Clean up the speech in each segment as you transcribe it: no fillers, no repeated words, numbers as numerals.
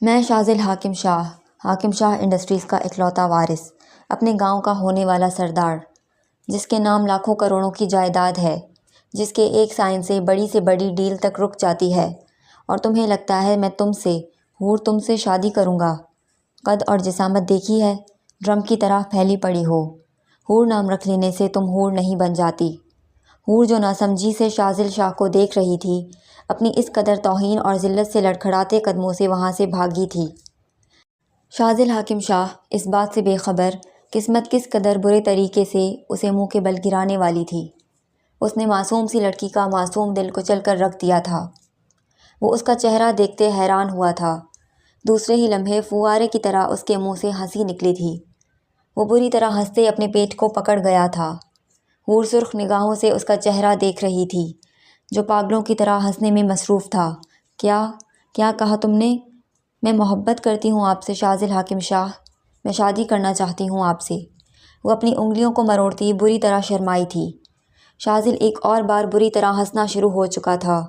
میں شاذل حاکم شاہ انڈسٹریز کا اکلوتا وارث، اپنے گاؤں کا ہونے والا سردار، جس کے نام لاکھوں کروڑوں کی جائیداد ہے، جس کے ایک سائن سے بڑی ڈیل تک رک جاتی ہے، اور تمہیں لگتا ہے میں تم سے شادی کروں گا۔ قد اور جسامت دیکھی ہے، ڈرم کی طرح پھیلی پڑی ہو۔ حور نام رکھ لینے سے تم حور نہیں بن جاتی۔ حور جو ناسمجھی سے شاذل شاہ کو دیکھ رہی تھی، اپنی اس قدر توہین اور ذلت سے لڑکھڑاتے قدموں سے وہاں سے بھاگی تھی۔ شاذل حاکم شاہ اس بات سے بے خبر قسمت کس قدر برے طریقے سے اسے منہ کے بل گرانے والی تھی۔ اس نے معصوم سی لڑکی کا معصوم دل کچل کر رکھ دیا تھا۔ وہ اس کا چہرہ دیکھتے حیران ہوا تھا۔ دوسرے ہی لمحے فوارے کی طرح اس کے منہ سے ہنسی نکلی تھی۔ وہ بری طرح ہنستے اپنے پیٹ کو پکڑ گیا تھا۔ حور سرخ نگاہوں سے اس کا چہرہ دیکھ رہی تھی، جو پاگلوں کی طرح ہنسنے میں مصروف تھا۔ کیا کہا تم نے؟ میں محبت کرتی ہوں آپ سے شاذل حاکم شاہ، میں شادی کرنا چاہتی ہوں آپ سے۔ وہ اپنی انگلیوں کو مروڑتی بری طرح شرمائی تھی۔ شاذل ایک اور بار بری طرح ہنسنا شروع ہو چکا تھا۔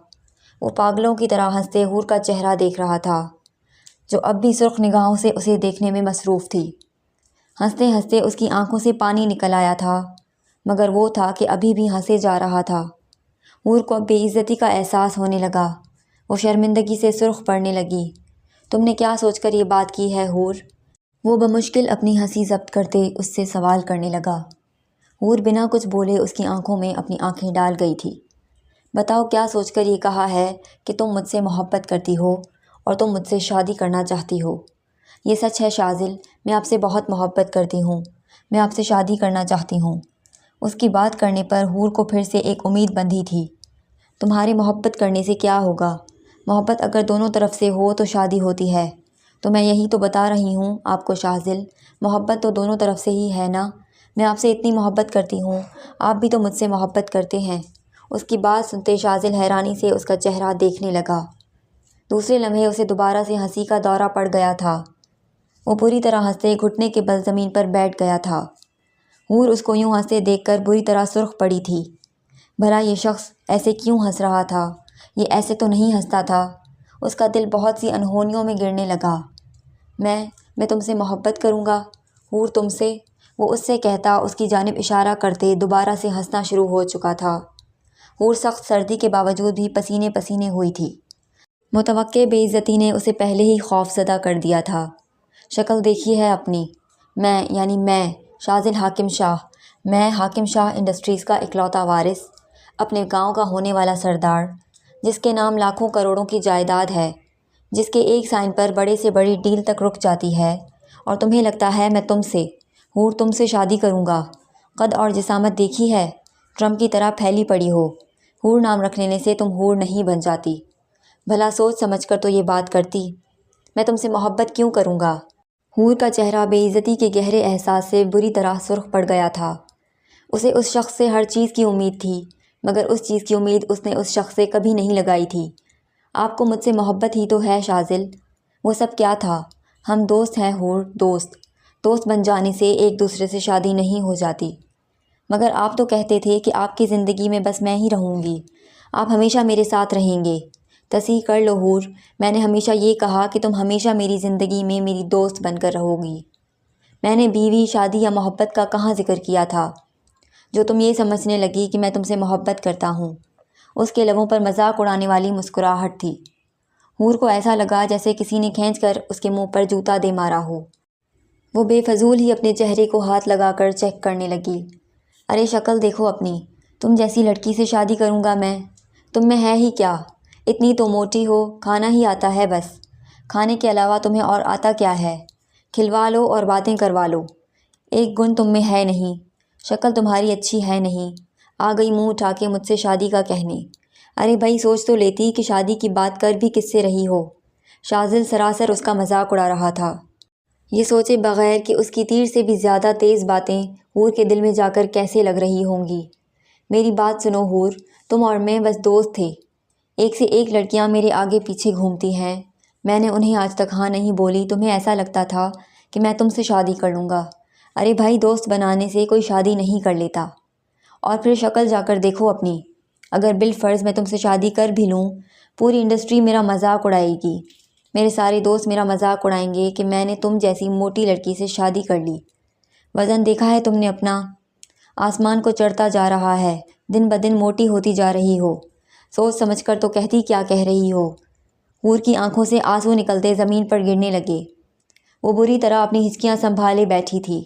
وہ پاگلوں کی طرح ہنستے حور کا چہرہ دیکھ رہا تھا، جو اب بھی سرخ نگاہوں سے اسے دیکھنے میں مصروف تھی۔ ہنستے ہنستے اس کی آنکھوں سے پانی نکل آیا تھا، مگر وہ تھا کہ ابھی بھی ہنسے جا رہا تھا۔ حور کو اب بے عزتی کا احساس ہونے لگا۔ وہ شرمندگی سے سرخ پڑنے لگی۔ تم نے کیا سوچ کر یہ بات کی ہے حور؟ وہ بمشکل اپنی ہنسی ضبط کرتے اس سے سوال کرنے لگا۔ حور بنا کچھ بولے اس کی آنکھوں میں اپنی آنکھیں ڈال گئی تھی۔ بتاؤ کیا سوچ کر یہ کہا ہے کہ تم مجھ سے محبت کرتی ہو اور تم مجھ سے شادی کرنا چاہتی ہو؟ یہ سچ ہے شاذل، میں آپ سے بہت محبت کرتی ہوں، میں آپ سے شادی کرنا چاہتی ہوں۔ اس کی بات کرنے پر حور کو پھر سے ایک امید بندھی تھی۔ تمہارے محبت کرنے سے کیا ہوگا؟ محبت اگر دونوں طرف سے ہو تو شادی ہوتی ہے۔ تو میں یہی تو بتا رہی ہوں آپ کو شاذل، محبت تو دونوں طرف سے ہی ہے نا۔ میں آپ سے اتنی محبت کرتی ہوں، آپ بھی تو مجھ سے محبت کرتے ہیں۔ اس کی بات سنتے شاذل حیرانی سے اس کا چہرہ دیکھنے لگا۔ دوسرے لمحے اسے دوبارہ سے ہنسی کا دورہ پڑ گیا تھا۔ وہ بری طرح ہنستے گھٹنے کے بل زمین پر بیٹھ گیا تھا۔ حور اس کو یوں ہنستے دیکھ کر بری طرح سرخ پڑی تھی۔ بھلا یہ شخص ایسے کیوں ہنس رہا تھا؟ یہ ایسے تو نہیں ہنستا تھا۔ اس کا دل بہت سی انہونیوں میں گرنے لگا۔ میں تم سے محبت کروں گا حور، تم سے، وہ اس سے کہتا اس کی جانب اشارہ کرتے دوبارہ سے ہنسنا شروع ہو چکا تھا۔ حور سخت سردی کے باوجود بھی پسینے پسینے ہوئی تھی۔ متوقع بے عزتی نے اسے پہلے ہی خوف زدہ کر دیا تھا۔ شکل دیکھی ہے اپنی؟ میں شاذل حاکم شاہ، میں حاکم شاہ انڈسٹریز کا اکلوتا وارث، اپنے گاؤں کا ہونے والا سردار، جس کے نام لاکھوں کروڑوں کی جائیداد ہے، جس کے ایک سائن پر بڑے سے بڑی ڈیل تک رک جاتی ہے، اور تمہیں لگتا ہے میں تم سے شادی کروں گا۔ قد اور جسامت دیکھی ہے، ڈرم کی طرح پھیلی پڑی ہو۔ حور نام رکھ لینے سے تم حور نہیں بن جاتی۔ بھلا سوچ سمجھ کر تو یہ بات کرتی۔ میں تم سے محبت کیوں کروں گا؟ حور کا چہرہ بے عزتی کے گہرے احساس سے بری طرح سرخ پڑ گیا تھا۔ اسے اس شخص سے ہر چیز کی امید تھی، مگر اس چیز کی امید اس نے اس شخص سے کبھی نہیں لگائی تھی۔ آپ کو مجھ سے محبت ہی تو ہے شاذل۔ وہ سب کیا تھا؟ ہم دوست ہیں حور، دوست بن جانے سے ایک دوسرے سے شادی نہیں ہو جاتی۔ مگر آپ تو کہتے تھے کہ آپ کی زندگی میں بس میں ہی رہوں گی، آپ ہمیشہ میرے ساتھ رہیں گے۔ تصحیح کر لو حور، میں نے ہمیشہ یہ کہا کہ تم ہمیشہ میری زندگی میں میری دوست بن کر رہو گی۔ میں نے بیوی، شادی یا محبت کا کہاں ذکر کیا تھا، جو تم یہ سمجھنے لگی کہ میں تم سے محبت کرتا ہوں۔ اس کے لبوں پر مذاق اڑانے والی مسکراہٹ تھی۔ حور کو ایسا لگا جیسے کسی نے کھینچ کر اس کے منہ پر جوتا دے مارا ہو۔ وہ بے فضول ہی اپنے چہرے کو ہاتھ لگا کر چیک کرنے لگی۔ ارے شکل دیکھو اپنی، تم جیسی لڑکی سے شادی کروں گا میں؟ تم میں ہے ہی کیا؟ اتنی تو موٹی ہو، کھانا ہی آتا ہے بس۔ کھانے کے علاوہ تمہیں اور آتا کیا ہے؟ کھلوا لو اور باتیں کروا لو۔ ایک گن تم میں ہے نہیں، شکل تمہاری اچھی ہے نہیں، آ گئی منہ اٹھا کے مجھ سے شادی کا کہنے۔ ارے بھائی سوچ تو لیتی کہ شادی کی بات کر بھی کس سے رہی ہو۔ شاذل سراسر اس کا مذاق اڑا رہا تھا، یہ سوچے بغیر کہ اس کی تیر سے بھی زیادہ تیز باتیں حور کے دل میں جا کر کیسے لگ رہی ہوں گی۔ میری بات سنو حور، تم اور میں بس دوست تھے، ایک سے ایک لڑکیاں میرے آگے پیچھے گھومتی ہیں، میں نے انہیں آج تک ہاں نہیں بولی۔ تمہیں ایسا لگتا تھا کہ میں تم سے شادی کر لوں گا۔ ارے بھائی دوست بنانے سے کوئی شادی نہیں کر لیتا۔ اور پھر شکل جا کر دیکھو اپنی، اگر بالفرض میں تم سے شادی کر بھی لوں، پوری انڈسٹری میرا مذاق اڑائے گی۔ میرے سارے دوست میرا مذاق اڑائیں گے کہ میں نے تم جیسی موٹی لڑکی سے شادی کر لی۔ وزن دیکھا ہے تم نے اپنا؟ آسمان کو چڑھتا جا رہا ہے، دن بدن موٹی ہوتی جا رہی ہو۔ سوچ سمجھ کر تو کہتی کیا کہہ رہی ہو۔ حور کی آنکھوں سے آنسو نکلتے زمین پر گرنے لگے۔ وہ بری طرح اپنی ہچکیاں سنبھالے بیٹھی تھی۔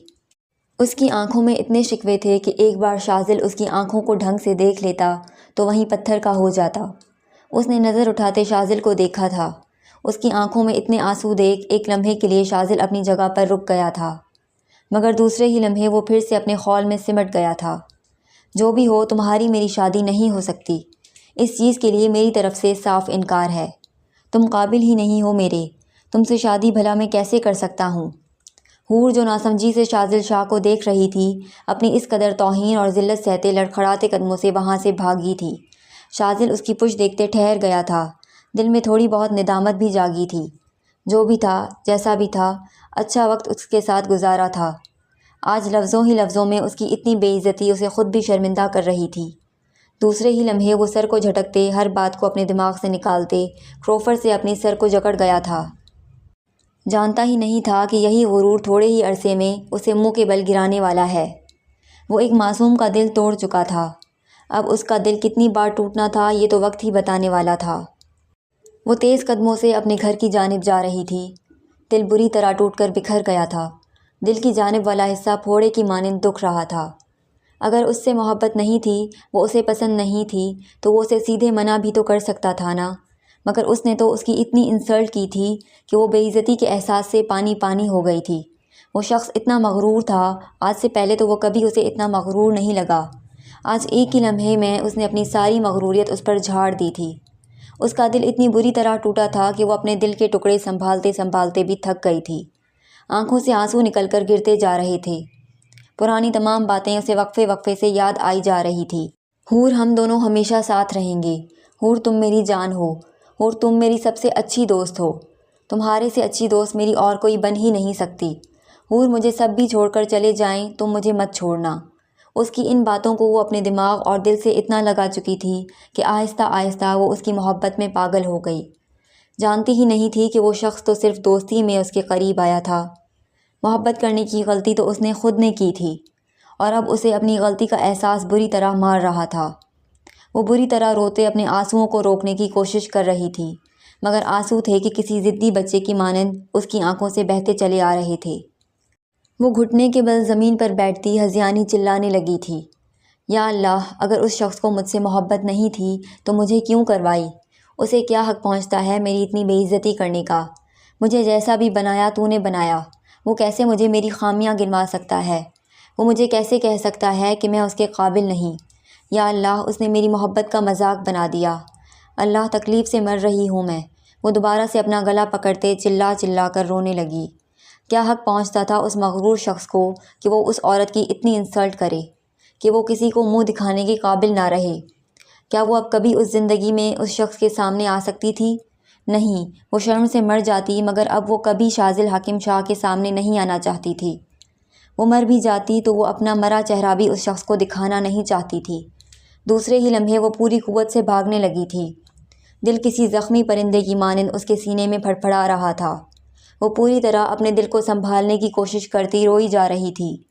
اس کی آنکھوں میں اتنے شکوے تھے کہ ایک بار شاذل اس کی آنکھوں کو ڈھنگ سے دیکھ لیتا تو وہیں پتھر کا ہو جاتا۔ اس نے نظر اٹھاتے شاذل کو دیکھا تھا۔ اس کی آنکھوں میں اتنے آنسو دیکھ ایک لمحے کے لیے شاذل اپنی جگہ پر رک گیا تھا، مگر دوسرے ہی لمحے وہ پھر سے اپنے خول میں سمٹ گیا تھا۔ جو بھی ہو، تمہاری میری شادی نہیں ہو سکتی، اس چیز کے لیے میری طرف سے صاف انکار ہے۔ تم قابل ہی نہیں ہو میرے، تم سے شادی بھلا میں کیسے کر سکتا ہوں؟ حور جو ناسمجھی سے شاذل شاہ کو دیکھ رہی تھی، اپنی اس قدر توہین اور ذلت سہتے لڑکھڑاتے قدموں سے وہاں سے بھاگی تھی۔ شاذل اس کی پشت دیکھتے ٹھہر گیا تھا، دل میں تھوڑی بہت ندامت بھی جاگی تھی۔ جو بھی تھا، جیسا بھی تھا، اچھا وقت اس کے ساتھ گزارا تھا۔ آج لفظوں ہی لفظوں میں اس کی اتنی بے عزتی اسے خود بھی شرمندہ کر رہی تھی۔ دوسرے ہی لمحے وہ سر کو جھٹکتے، ہر بات کو اپنے دماغ سے نکالتے کروفر سے اپنی سر کو جکڑ گیا تھا۔ جانتا ہی نہیں تھا کہ یہی غرور تھوڑے ہی عرصے میں اسے منہ کے بل گرانے والا ہے۔ وہ ایک معصوم کا دل توڑ چکا تھا، اب اس کا دل کتنی بار ٹوٹنا تھا یہ تو وقت ہی بتانے والا تھا۔ وہ تیز قدموں سے اپنے گھر کی جانب جا رہی تھی، دل بری طرح ٹوٹ کر بکھر گیا تھا۔ دل کی جانب والا حصہ پھوڑے کی مانند دکھ رہا تھا۔ اگر اس سے محبت نہیں تھی، وہ اسے پسند نہیں تھی، تو وہ اسے سیدھے منع بھی تو کر سکتا تھا نا، مگر اس نے تو اس کی اتنی انسلٹ کی تھی کہ وہ بے عزتی کے احساس سے پانی پانی ہو گئی تھی۔ وہ شخص اتنا مغرور تھا، آج سے پہلے تو وہ کبھی اسے اتنا مغرور نہیں لگا۔ آج ایک ہی لمحے میں اس نے اپنی ساری مغروریت اس پر جھاڑ دی تھی۔ اس کا دل اتنی بری طرح ٹوٹا تھا کہ وہ اپنے دل کے ٹکڑے سنبھالتے سنبھالتے بھی تھک گئی تھی۔ آنکھوں سے آنسو نکل کر گرتے جا رہے تھے۔ پرانی تمام باتیں اسے وقفے وقفے سے یاد آئی جا رہی تھی۔ حور، ہم دونوں ہمیشہ ساتھ رہیں گے۔ حور، تم میری جان ہو۔ حور، تم میری سب سے اچھی دوست ہو۔ تمہارے سے اچھی دوست میری اور کوئی بن ہی نہیں سکتی۔ حور، مجھے سب بھی چھوڑ کر چلے جائیں، تم مجھے مت چھوڑنا۔ اس کی ان باتوں کو وہ اپنے دماغ اور دل سے اتنا لگا چکی تھی کہ آہستہ آہستہ وہ اس کی محبت میں پاگل ہو گئی۔ جانتی ہی نہیں تھی کہ وہ شخص تو صرف دوستی میں اس کے قریب آیا تھا۔ محبت کرنے کی غلطی تو اس نے خود نے کی تھی، اور اب اسے اپنی غلطی کا احساس بری طرح مار رہا تھا۔ وہ بری طرح روتے اپنے آنسوؤں کو روکنے کی کوشش کر رہی تھی، مگر آنسو تھے کہ کسی ضدی بچے کی مانند اس کی آنکھوں سے بہتے چلے آ رہے تھے۔ وہ گھٹنے کے بل زمین پر بیٹھتی ہذیانی چلانے لگی تھی، یا اللہ، اگر اس شخص کو مجھ سے محبت نہیں تھی تو مجھے کیوں کروائی؟ اسے کیا حق پہنچتا ہے میری اتنی بے عزتی کرنے کا؟ مجھے جیسا بھی بنایا تو نے بنایا، وہ کیسے مجھے میری خامیاں گنوا سکتا ہے؟ وہ مجھے کیسے کہہ سکتا ہے کہ میں اس کے قابل نہیں؟ یا اللہ، اس نے میری محبت کا مذاق بنا دیا۔ اللہ، تکلیف سے مر رہی ہوں میں۔ وہ دوبارہ سے اپنا گلا پکڑتے چلا چلا کر رونے لگی۔ کیا حق پہنچتا تھا اس مغرور شخص کو کہ وہ اس عورت کی اتنی انسلٹ کرے، کہ وہ کسی کو منہ دکھانے کے قابل نہ رہے؟ کیا وہ اب کبھی اس زندگی میں اس شخص کے سامنے آ سکتی تھی؟ نہیں، وہ شرم سے مر جاتی، مگر اب وہ کبھی شاذل حاکم شاہ کے سامنے نہیں آنا چاہتی تھی۔ وہ مر بھی جاتی تو وہ اپنا مرا چہرہ بھی اس شخص کو دکھانا نہیں چاہتی تھی۔ دوسرے ہی لمحے وہ پوری قوت سے بھاگنے لگی تھی۔ دل کسی زخمی پرندے کی مانند اس کے سینے میں پھڑپھڑا رہا تھا۔ وہ پوری طرح اپنے دل کو سنبھالنے کی کوشش کرتی روئی جا رہی تھی۔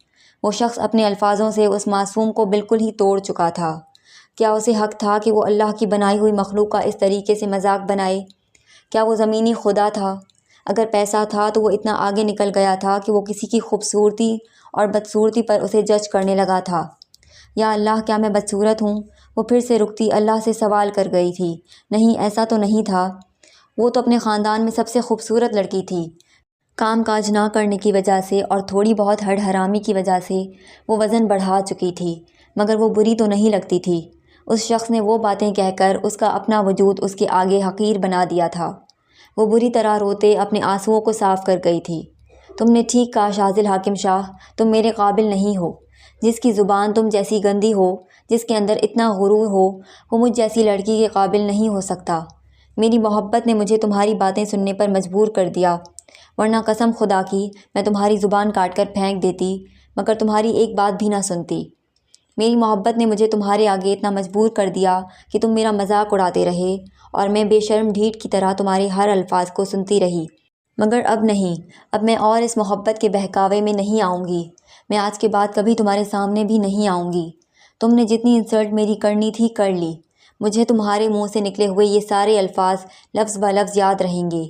وہ شخص اپنے الفاظوں سے اس معصوم کو بالکل ہی توڑ چکا تھا۔ کیا اسے حق تھا کہ وہ اللہ کی بنائی ہوئی مخلوق کا اس طریقے سے مذاق بنائے؟ کیا وہ زمینی خدا تھا؟ اگر پیسہ تھا تو وہ اتنا آگے نکل گیا تھا کہ وہ کسی کی خوبصورتی اور بدصورتی پر اسے جج کرنے لگا تھا۔ یا اللہ، کیا میں بدصورت ہوں؟ وہ پھر سے رکتی اللہ سے سوال کر گئی تھی۔ نہیں، ایسا تو نہیں تھا۔ وہ تو اپنے خاندان میں سب سے خوبصورت لڑکی تھی۔ کام کاج نہ کرنے کی وجہ سے اور تھوڑی بہت ہڈ حرامی کی وجہ سے وہ وزن بڑھا چکی تھی، مگر وہ بری تو نہیں لگتی تھی۔ اس شخص نے وہ باتیں کہہ کر اس کا اپنا وجود اس کے آگے حقیر بنا دیا تھا۔ وہ بری طرح روتے اپنے آنسوؤں کو صاف کر گئی تھی۔ تم نے ٹھیک کہا شاذل حاکم شاہ، تم میرے قابل نہیں ہو۔ جس کی زبان تم جیسی گندی ہو، جس کے اندر اتنا غرور ہو، وہ مجھ جیسی لڑکی کے قابل نہیں ہو سکتا۔ میری محبت نے مجھے تمہاری باتیں سننے پر مجبور کر دیا، ورنہ قسم خدا کی میں تمہاری زبان کاٹ کر پھینک دیتی، مگر تمہاری ایک بات بھی نہ سنتی۔ میری محبت نے مجھے تمہارے آگے اتنا مجبور کر دیا کہ تم میرا مذاق اڑاتے رہے اور میں بے شرم ڈھیٹ کی طرح تمہارے ہر الفاظ کو سنتی رہی۔ مگر اب نہیں، اب میں اور اس محبت کے بہکاوے میں نہیں آؤں گی۔ میں آج کے بعد کبھی تمہارے سامنے بھی نہیں آؤں گی۔ تم نے جتنی انسلٹ میری کرنی تھی کر لی۔ مجھے تمہارے منہ سے نکلے ہوئے یہ سارے الفاظ لفظ بہ لفظ یاد رہیں گے۔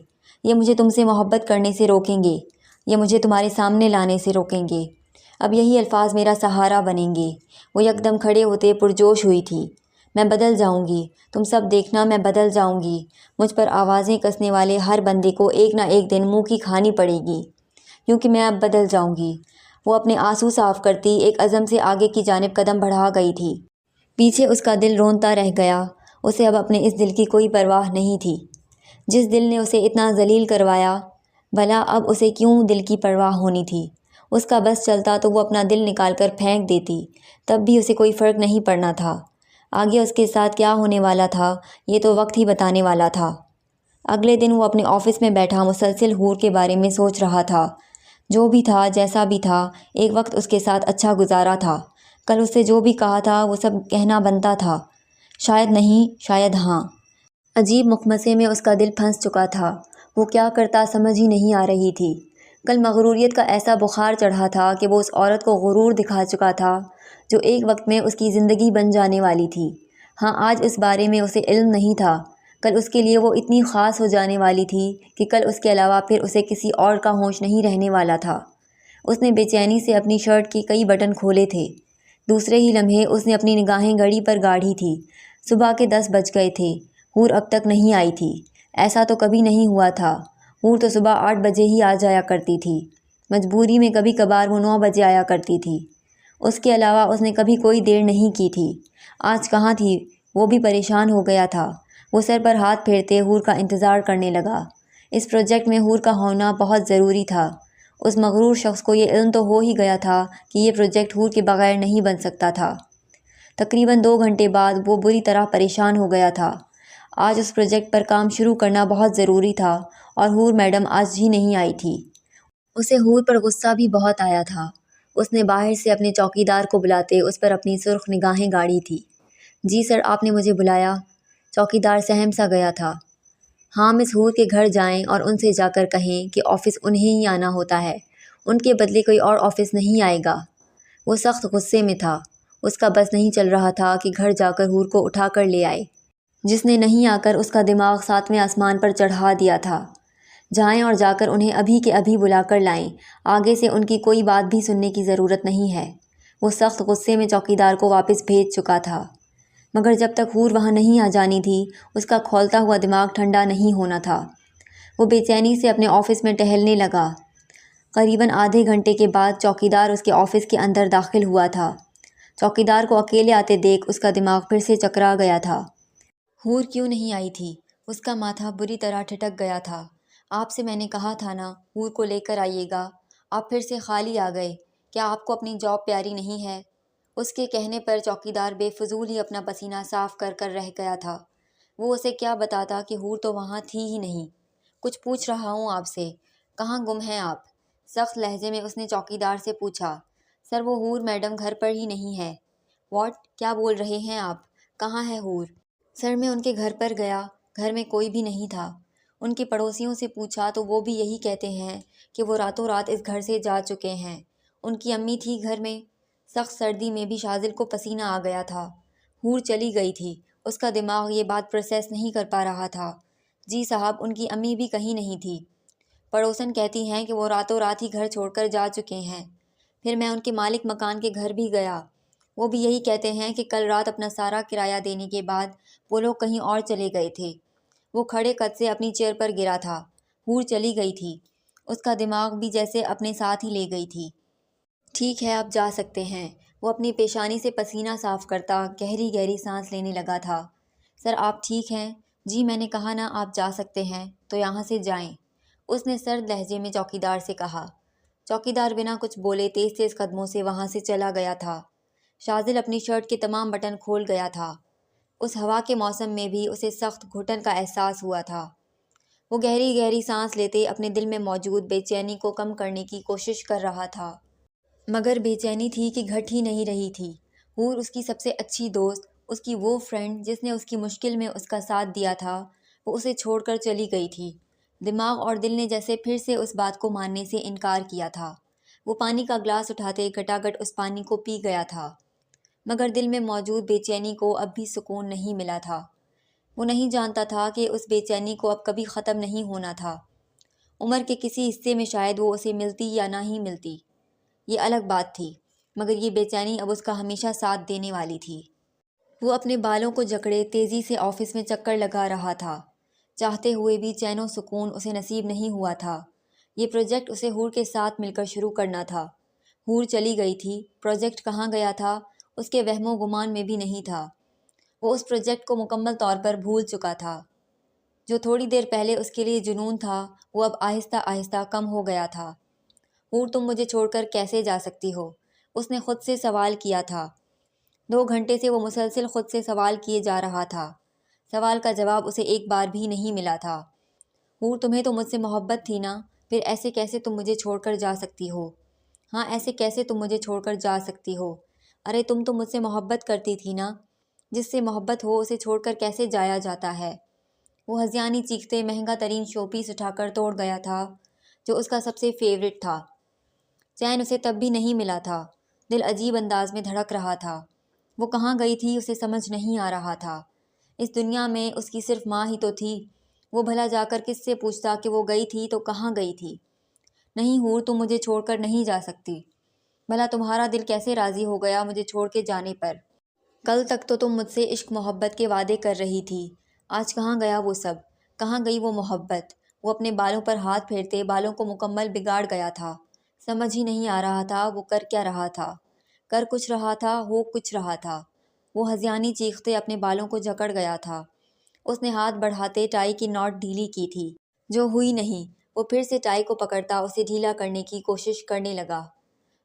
یہ مجھے تم سے محبت کرنے سے روکیں گے، یہ مجھے تمہارے سامنے لانے سے روکیں گے۔ اب یہی الفاظ میرا سہارا بنیں گے۔ وہ یکدم کھڑے ہوتے پرجوش ہوئی تھی۔ میں بدل جاؤں گی، تم سب دیکھنا، میں بدل جاؤں گی۔ مجھ پر آوازیں کسنے والے ہر بندے کو ایک نہ ایک دن منہ کی کھانی پڑے گی، کیونکہ میں اب بدل جاؤں گی۔ وہ اپنے آنسو صاف کرتی ایک عزم سے آگے کی جانب قدم بڑھا گئی تھی۔ پیچھے اس کا دل رونتا رہ گیا۔ اسے اب اپنے اس دل کی کوئی پرواہ نہیں تھی جس دل نے اسے اتنا ذلیل کروایا۔ بھلا اب اسے کیوں دل کی پرواہ ہونی تھی؟ اس کا بس چلتا تو وہ اپنا دل نکال کر پھینک دیتی، تب بھی اسے کوئی فرق نہیں پڑنا تھا۔ آگے اس کے ساتھ کیا ہونے والا تھا یہ تو وقت ہی بتانے والا تھا۔ اگلے دن وہ اپنے آفس میں بیٹھا مسلسل حور کے بارے میں سوچ رہا تھا۔ جو بھی تھا، جیسا بھی تھا، ایک وقت اس کے ساتھ اچھا گزارا تھا۔ کل اس سے جو بھی کہا تھا وہ سب کہنا بنتا تھا، شاید نہیں، شاید ہاں۔ عجیب مخمصے میں اس کا دل پھنس چکا تھا۔ وہ کیا کرتا سمجھ ہی نہیں آ رہی تھی۔ کل مغروریت کا ایسا بخار چڑھا تھا کہ وہ اس عورت کو غرور دکھا چکا تھا جو ایک وقت میں اس کی زندگی بن جانے والی تھی۔ ہاں، آج اس بارے میں اسے علم نہیں تھا۔ کل اس کے لیے وہ اتنی خاص ہو جانے والی تھی کہ کل اس کے علاوہ پھر اسے کسی اور کا ہوش نہیں رہنے والا تھا۔ اس نے بے چینی سے اپنی شرٹ کی کئی بٹن کھولے تھے۔ دوسرے ہی لمحے اس نے اپنی نگاہیں گھڑی پر گاڑی تھی۔ صبح کے 10 بج گئے تھے۔ حور اب تک نہیں آئی تھی۔ ایسا تو کبھی نہیں ہوا تھا۔ حور تو صبح 8 بجے ہی آ جایا کرتی تھی۔ مجبوری میں کبھی کبھار وہ 9 بجے آیا کرتی تھی۔ اس کے علاوہ اس نے کبھی کوئی دیر نہیں کی تھی۔ آج کہاں تھی؟ وہ بھی پریشان ہو گیا تھا۔ وہ سر پر ہاتھ پھیرتے حور کا انتظار کرنے لگا۔ اس پروجیکٹ میں حور کا ہونا بہت ضروری تھا۔ اس مغرور شخص کو یہ علم تو ہو ہی گیا تھا کہ یہ پروجیکٹ حور کے بغیر نہیں بن سکتا تھا۔ تقریباً 2 گھنٹے بعد وہ بری طرح پریشان ہو گیا تھا۔ آج اس پروجیکٹ پر کام شروع کرنا بہت ضروری تھا اور حور میڈم آج ہی نہیں آئی تھی۔ اسے حور پر غصہ بھی بہت آیا تھا۔ اس نے باہر سے اپنے چوکیدار کو بلاتے اس پر اپنی سرخ نگاہیں گاڑی تھی۔ جی سر، آپ نے مجھے بلایا؟ چوکیدار سہم سا گیا تھا۔ ہاں، مس حور کے گھر جائیں اور ان سے جا کر کہیں کہ آفس انہیں ہی آنا ہوتا ہے، ان کے بدلے کوئی اور آفس نہیں آئے گا۔ وہ سخت غصے میں تھا۔ اس کا بس نہیں چل رہا تھا کہ گھر جا کر حور کو اٹھا کر لے آئے، جس نے نہیں آ کر اس کا دماغ 7ویں آسمان پر چڑھا دیا تھا۔ جائیں اور جا کر انہیں ابھی کے ابھی بلا کر لائیں۔ آگے سے ان کی کوئی بات بھی سننے کی ضرورت نہیں ہے۔ وہ سخت غصے میں چوکیدار کو واپس بھیج چکا تھا، مگر جب تک حور وہاں نہیں آ جانی تھی اس کا کھولتا ہوا دماغ ٹھنڈا نہیں ہونا تھا۔ وہ بے چینی سے اپنے آفس میں ٹہلنے لگا۔ قریباً آدھے گھنٹے کے بعد چوکیدار اس کے آفس کے اندر داخل ہوا تھا۔ چوکیدار کو اکیلے آتے دیکھ اس کا دماغ پھر سے چکرا گیا تھا۔ حور کیوں نہیں آئی تھی؟ اس کا ماتھا بری طرح ٹھٹک گیا تھا۔ آپ سے میں نے کہا تھا نا حور کو لے کر آئیے گا، آپ پھر سے خالی آ گئے۔ کیا آپ کو اپنی جاب پیاری نہیں ہے؟ اس کے کہنے پر چوکیدار بے فضول ہی اپنا پسینہ صاف کر کر رہ گیا تھا۔ وہ اسے کیا بتاتا کہ حور تو وہاں تھی ہی نہیں۔ کچھ پوچھ رہا ہوں آپ سے، کہاں گم ہیں آپ؟ سخت لہجے میں اس نے چوکیدار سے پوچھا۔ سر، وہ حور میڈم گھر پر ہی نہیں ہے۔ واٹ؟ کیا بول رہے ہیں آپ؟ کہاں ہے حور؟ سر، میں ان کے گھر پر گیا، گھر میں کوئی بھی نہیں تھا۔ ان کے پڑوسیوں سے پوچھا تو وہ بھی یہی کہتے ہیں کہ وہ راتوں رات اس گھر سے جا چکے ہیں۔ ان کی امی تھی گھر میں۔ سخت سردی میں بھی شاذل کو پسینہ آ گیا تھا۔ حور چلی گئی تھی۔ اس کا دماغ یہ بات پروسیس نہیں کر پا رہا تھا۔ جی صاحب، ان کی امی بھی کہیں نہیں تھی۔ پڑوسن کہتی ہیں کہ وہ راتوں رات ہی گھر چھوڑ کر جا چکے ہیں۔ پھر میں ان کے مالک مکان کے گھر بھی گیا، وہ بھی یہی کہتے ہیں کہ کل رات اپنا سارا کرایہ دینے کے بعد وہ لوگ کہیں اور چلے گئے تھے۔ وہ کھڑے قد سے اپنی چیئر پر گرا تھا۔ حور چلی گئی تھی، اس کا دماغ بھی جیسے اپنے ساتھ ہی لے گئی تھی۔ ٹھیک ہے، آپ جا سکتے ہیں۔ وہ اپنی پیشانی سے پسینہ صاف کرتا گہری گہری سانس لینے لگا تھا۔ سر، آپ ٹھیک ہیں؟ جی، میں نے کہا نا آپ جا سکتے ہیں، تو یہاں سے جائیں، اس نے سرد لہجے میں چوکیدار سے کہا۔ چوکیدار بنا کچھ بولے تیز تیز قدموں سے وہاں سے چلا گیا تھا۔ شاذل اپنی شرٹ کے تمام بٹن کھول گیا تھا۔ اس ہوا کے موسم میں بھی اسے سخت گھٹن کا احساس ہوا تھا۔ وہ گہری گہری سانس لیتے اپنے دل میں موجود بے چینی کو کم کرنے کی کوشش کر رہا تھا، مگر بے چینی تھی کہ گھٹ ہی نہیں رہی تھی۔ حور اس کی سب سے اچھی دوست، اس کی وہ فرینڈ جس نے اس کی مشکل میں اس کا ساتھ دیا تھا، وہ اسے چھوڑ کر چلی گئی تھی۔ دماغ اور دل نے جیسے پھر سے اس بات کو ماننے سے انکار کیا تھا۔ وہ پانی کا گلاس اٹھاتے گٹاگٹ اس پانی کو پی گیا تھا، مگر دل میں موجود بے چینی کو اب بھی سکون نہیں ملا تھا۔ وہ نہیں جانتا تھا کہ اس بے چینی کو اب کبھی ختم نہیں ہونا تھا۔ عمر کے کسی حصے میں شاید وہ اسے ملتی یا نہ ہی ملتی، یہ الگ بات تھی، مگر یہ بے چینی اب اس کا ہمیشہ ساتھ دینے والی تھی۔ وہ اپنے بالوں کو جکڑے تیزی سے آفس میں چکر لگا رہا تھا، چاہتے ہوئے بھی چین و سکون اسے نصیب نہیں ہوا تھا۔ یہ پروجیکٹ اسے حور کے ساتھ مل کر شروع کرنا تھا۔ حور چلی گئی تھی، پروجیکٹ کہاں گیا تھا اس کے وہم و گمان میں بھی نہیں تھا۔ وہ اس پروجیکٹ کو مکمل طور پر بھول چکا تھا۔ جو تھوڑی دیر پہلے اس کے لیے جنون تھا، وہ اب آہستہ آہستہ کم ہو گیا تھا۔ حور تم مجھے چھوڑ کر کیسے جا سکتی ہو؟ اس نے خود سے سوال کیا تھا۔ 2 گھنٹے سے وہ مسلسل خود سے سوال کیے جا رہا تھا۔ سوال کا جواب اسے ایک بار بھی نہیں ملا تھا۔ حور تمہیں تو مجھ سے محبت تھی نا، پھر ایسے کیسے تم مجھے چھوڑ کر جا سکتی ہو؟ ہاں ایسے کیسے تم مجھے چھوڑ کر جا سکتی ہو؟ ارے تم تو مجھ سے محبت کرتی تھی نا، جس سے محبت ہو اسے چھوڑ کر کیسے جایا جاتا ہے؟ وہ ہذیانی چیختے مہنگا ترین شو پیس اٹھا کر توڑ گیا تھا جو اس کا سب سے فیورٹ تھا۔ چین اسے تب بھی نہیں ملا تھا، دل عجیب انداز میں دھڑک رہا تھا۔ وہ کہاں گئی تھی اسے سمجھ نہیں آ رہا تھا۔ اس دنیا میں اس کی صرف ماں ہی تو تھی۔ وہ بھلا جا کر کس سے پوچھتا کہ وہ گئی تھی تو کہاں گئی تھی؟ نہیں حور تم مجھے چھوڑ کر نہیں جا سکتی۔ بھلا تمہارا دل کیسے راضی ہو گیا مجھے چھوڑ کے جانے پر؟ کل تک تو تم مجھ سے عشق محبت کے وعدے کر رہی تھی، آج کہاں گیا وہ سب؟ کہاں گئی وہ محبت؟ وہ اپنے بالوں پر ہاتھ پھیرتے بالوں کو مکمل بگاڑ گیا تھا۔ سمجھ ہی نہیں آ رہا تھا وہ کر کیا رہا تھا، کر کچھ رہا تھا ہو کچھ رہا تھا۔ وہ ہذیانی چیختے اپنے بالوں کو جکڑ گیا تھا۔ اس نے ہاتھ بڑھاتے ٹائی کی ناٹ ڈھیلی کی تھی، جو ہوئی نہیں۔ وہ پھر سے ٹائی کو پکڑتا اسے ڈھیلا کرنے کی کوشش کرنے لگا،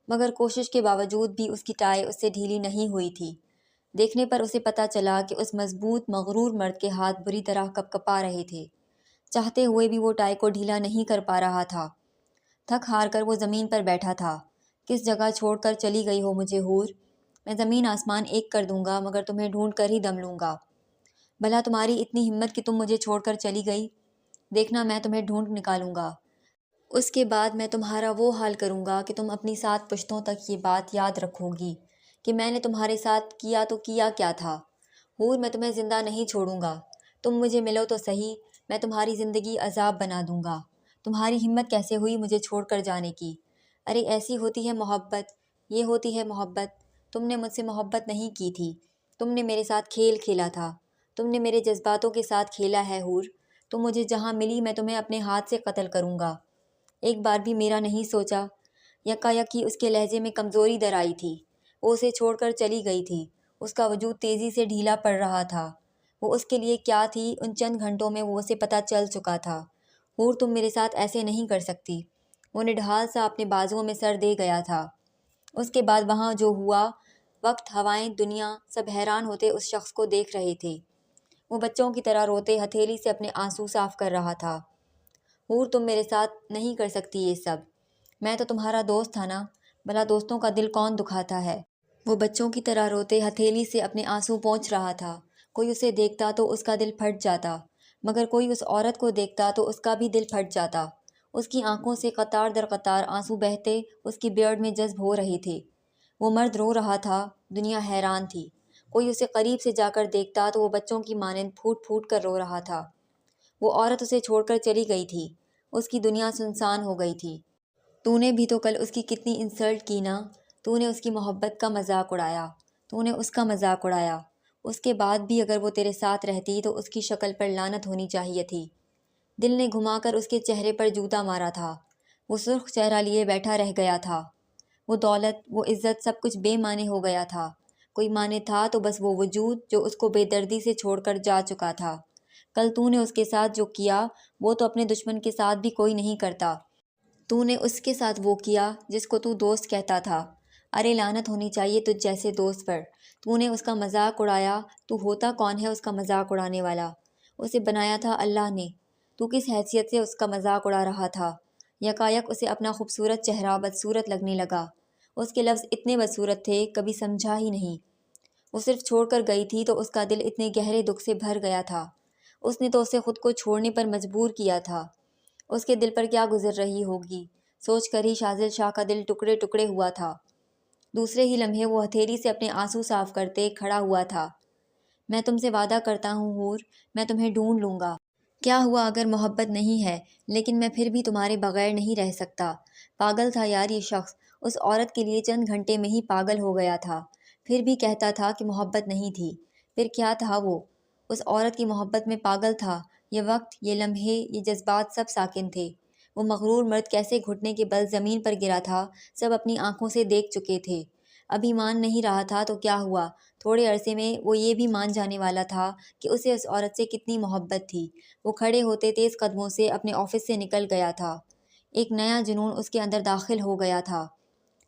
مگر کوشش کے باوجود بھی اس کی ٹائی اس سے ڈھیلی نہیں ہوئی تھی۔ دیکھنے پر اسے پتہ چلا کہ اس مضبوط مغرور مرد کے ہاتھ بری طرح کپکپا رہے تھے، چاہتے ہوئے بھی وہ ٹائی کو ڈھیلا نہیں کر پا رہا تھا۔ تھک ہار کر وہ زمین پر بیٹھا تھا۔ کس جگہ چھوڑ کر چلی گئی ہو مجھے حور؟ میں زمین آسمان ایک کر دوں گا مگر تمہیں ڈھونڈ کر ہی دم لوں گا۔ بھلا تمہاری اتنی ہمت کہ تم مجھے چھوڑ کر چلی گئی؟ دیکھنا میں تمہیں ڈھونڈ نکالوں گا، اس کے بعد میں تمہارا وہ حال کروں گا کہ تم اپنی 7 پشتوں تک یہ بات یاد رکھو گی کہ میں نے تمہارے ساتھ کیا تو کیا کیا تھا۔ حور میں تمہیں زندہ نہیں چھوڑوں گا، تم مجھے ملو تو صحیح، میں تمہاری زندگی عذاب بنا دوں گا۔ تمہاری ہمت کیسے ہوئی مجھے چھوڑ کر جانے کی؟ ارے ایسی ہوتی ہے محبت، یہ ہوتی ہے محبت۔ تم نے مجھ سے محبت نہیں کی تھی، تم نے میرے ساتھ کھیل کھیلا تھا، تم نے میرے جذباتوں کے ساتھ کھیلا ہے حور۔ تم مجھے جہاں ملی میں تمہیں اپنے ہاتھ سے قتل کروں گا۔ ایک بار بھی میرا نہیں سوچا؟ یکایک اس کے لہجے میں کمزوری در آئی تھی۔ وہ اسے چھوڑ کر چلی گئی تھی، اس کا وجود تیزی سے ڈھیلا پڑ رہا تھا۔ وہ اس کے لیے کیا تھی ان چند گھنٹوں میں وہ اسے پتہ چل چکا تھا۔ حور تم میرے ساتھ ایسے نہیں کر سکتی۔ وہ نڈھال سا اپنے بازوؤں میں سر دے گیا تھا۔ اس کے بعد وہاں جو ہوا، وقت، ہوائیں، دنیا، سب حیران ہوتے اس شخص کو دیکھ رہے تھے۔ وہ بچوں کی طرح روتے ہتھیلی سے اپنے آنسو صاف کر رہا تھا۔ حور تم میرے ساتھ نہیں کر سکتی یہ سب، میں تو تمہارا دوست تھا نا، بھلا دوستوں کا دل کون دکھاتا ہے؟ وہ بچوں کی طرح روتے ہتھیلی سے اپنے آنسو پونچھ رہا تھا۔ کوئی اسے دیکھتا تو اس کا دل پھٹ جاتا، مگر کوئی اس عورت کو دیکھتا تو اس کا بھی دل پھٹ جاتا۔ اس کی آنکھوں سے قطار در قطار آنسو بہتے اس کی بیئرڈ میں جذب ہو رہے تھے۔ وہ مرد رو رہا تھا، دنیا حیران تھی۔ کوئی اسے قریب سے جا کر دیکھتا تو وہ بچوں کی مانند پھوٹ پھوٹ کر رو رہا تھا۔ وہ عورت اسے چھوڑ کر چلی گئی تھی، اس کی دنیا سنسان ہو گئی تھی۔ تو نے بھی تو کل اس کی کتنی انسلٹ کی نا، تو نے اس کی محبت کا مذاق اڑایا، تو نے اس کا مذاق اڑایا۔ اس کے بعد بھی اگر وہ تیرے ساتھ رہتی تو اس کی شکل پر لعنت ہونی چاہیے تھی۔ دل نے گھما کر اس کے چہرے پر جوتا مارا تھا۔ وہ سرخ چہرہ لیے بیٹھا رہ گیا تھا۔ وہ دولت، وہ عزت، سب کچھ بے معنی ہو گیا تھا۔ کوئی معنی تھا تو بس وہ وجود جو اس کو بے دردی سے چھوڑ کر جا چکا تھا۔ کل تو نے اس کے ساتھ جو کیا وہ تو اپنے دشمن کے ساتھ بھی کوئی نہیں کرتا۔ تو نے اس کے ساتھ وہ کیا جس کو تو دوست کہتا تھا۔ ارے لعنت ہونی چاہیے تجھ جیسے دوست پر۔ تو نے اس کا مذاق اڑایا۔ تو ہوتا کون ہے اس کا مذاق اڑانے والا؟ اسے بنایا تھا اللہ نے، تو کس حیثیت سے اس کا مذاق اڑا رہا تھا؟ یکایک اسے اپنا خوبصورت چہرہ بدصورت لگنے لگا۔ اس کے لفظ اتنے بدصورت تھے کبھی سمجھا ہی نہیں۔ وہ صرف چھوڑ کر گئی تھی تو اس کا دل اتنے گہرے دکھ سے بھر گیا تھا۔ اس نے تو اسے خود کو چھوڑنے پر مجبور کیا تھا۔ اس کے دل پر کیا گزر رہی ہوگی، سوچ کر ہی شازل شاہ کا دل ٹکڑے ٹکڑے ہوا تھا۔ دوسرے ہی لمحے وہ ہتھیلی سے اپنے آنسو صاف کرتے کھڑا ہوا تھا۔ میں تم سے وعدہ کرتا ہوں حور، میں تمہیں ڈھونڈ لوں گا۔ کیا ہوا اگر محبت نہیں ہے، لیکن میں پھر بھی تمہارے بغیر نہیں رہ سکتا۔ پاگل تھا یار یہ شخص، اس عورت کے لیے چند گھنٹے میں ہی پاگل ہو گیا تھا، پھر بھی کہتا تھا کہ محبت نہیں تھی۔ پھر کیا تھا وہ؟ اس عورت کی محبت میں پاگل تھا۔ یہ وقت، یہ لمحے، یہ جذبات سب ساکن تھے۔ وہ مغرور مرد کیسے گھٹنے کے بل زمین پر گرا تھا، سب اپنی آنکھوں سے دیکھ چکے تھے۔ ابھی مان نہیں رہا تھا تو کیا ہوا، تھوڑے عرصے میں وہ یہ بھی مان جانے والا تھا کہ اسے اس عورت سے کتنی محبت تھی۔ وہ کھڑے ہوتے تیز قدموں سے اپنے آفس سے نکل گیا تھا۔ ایک نیا جنون اس کے اندر داخل ہو گیا تھا۔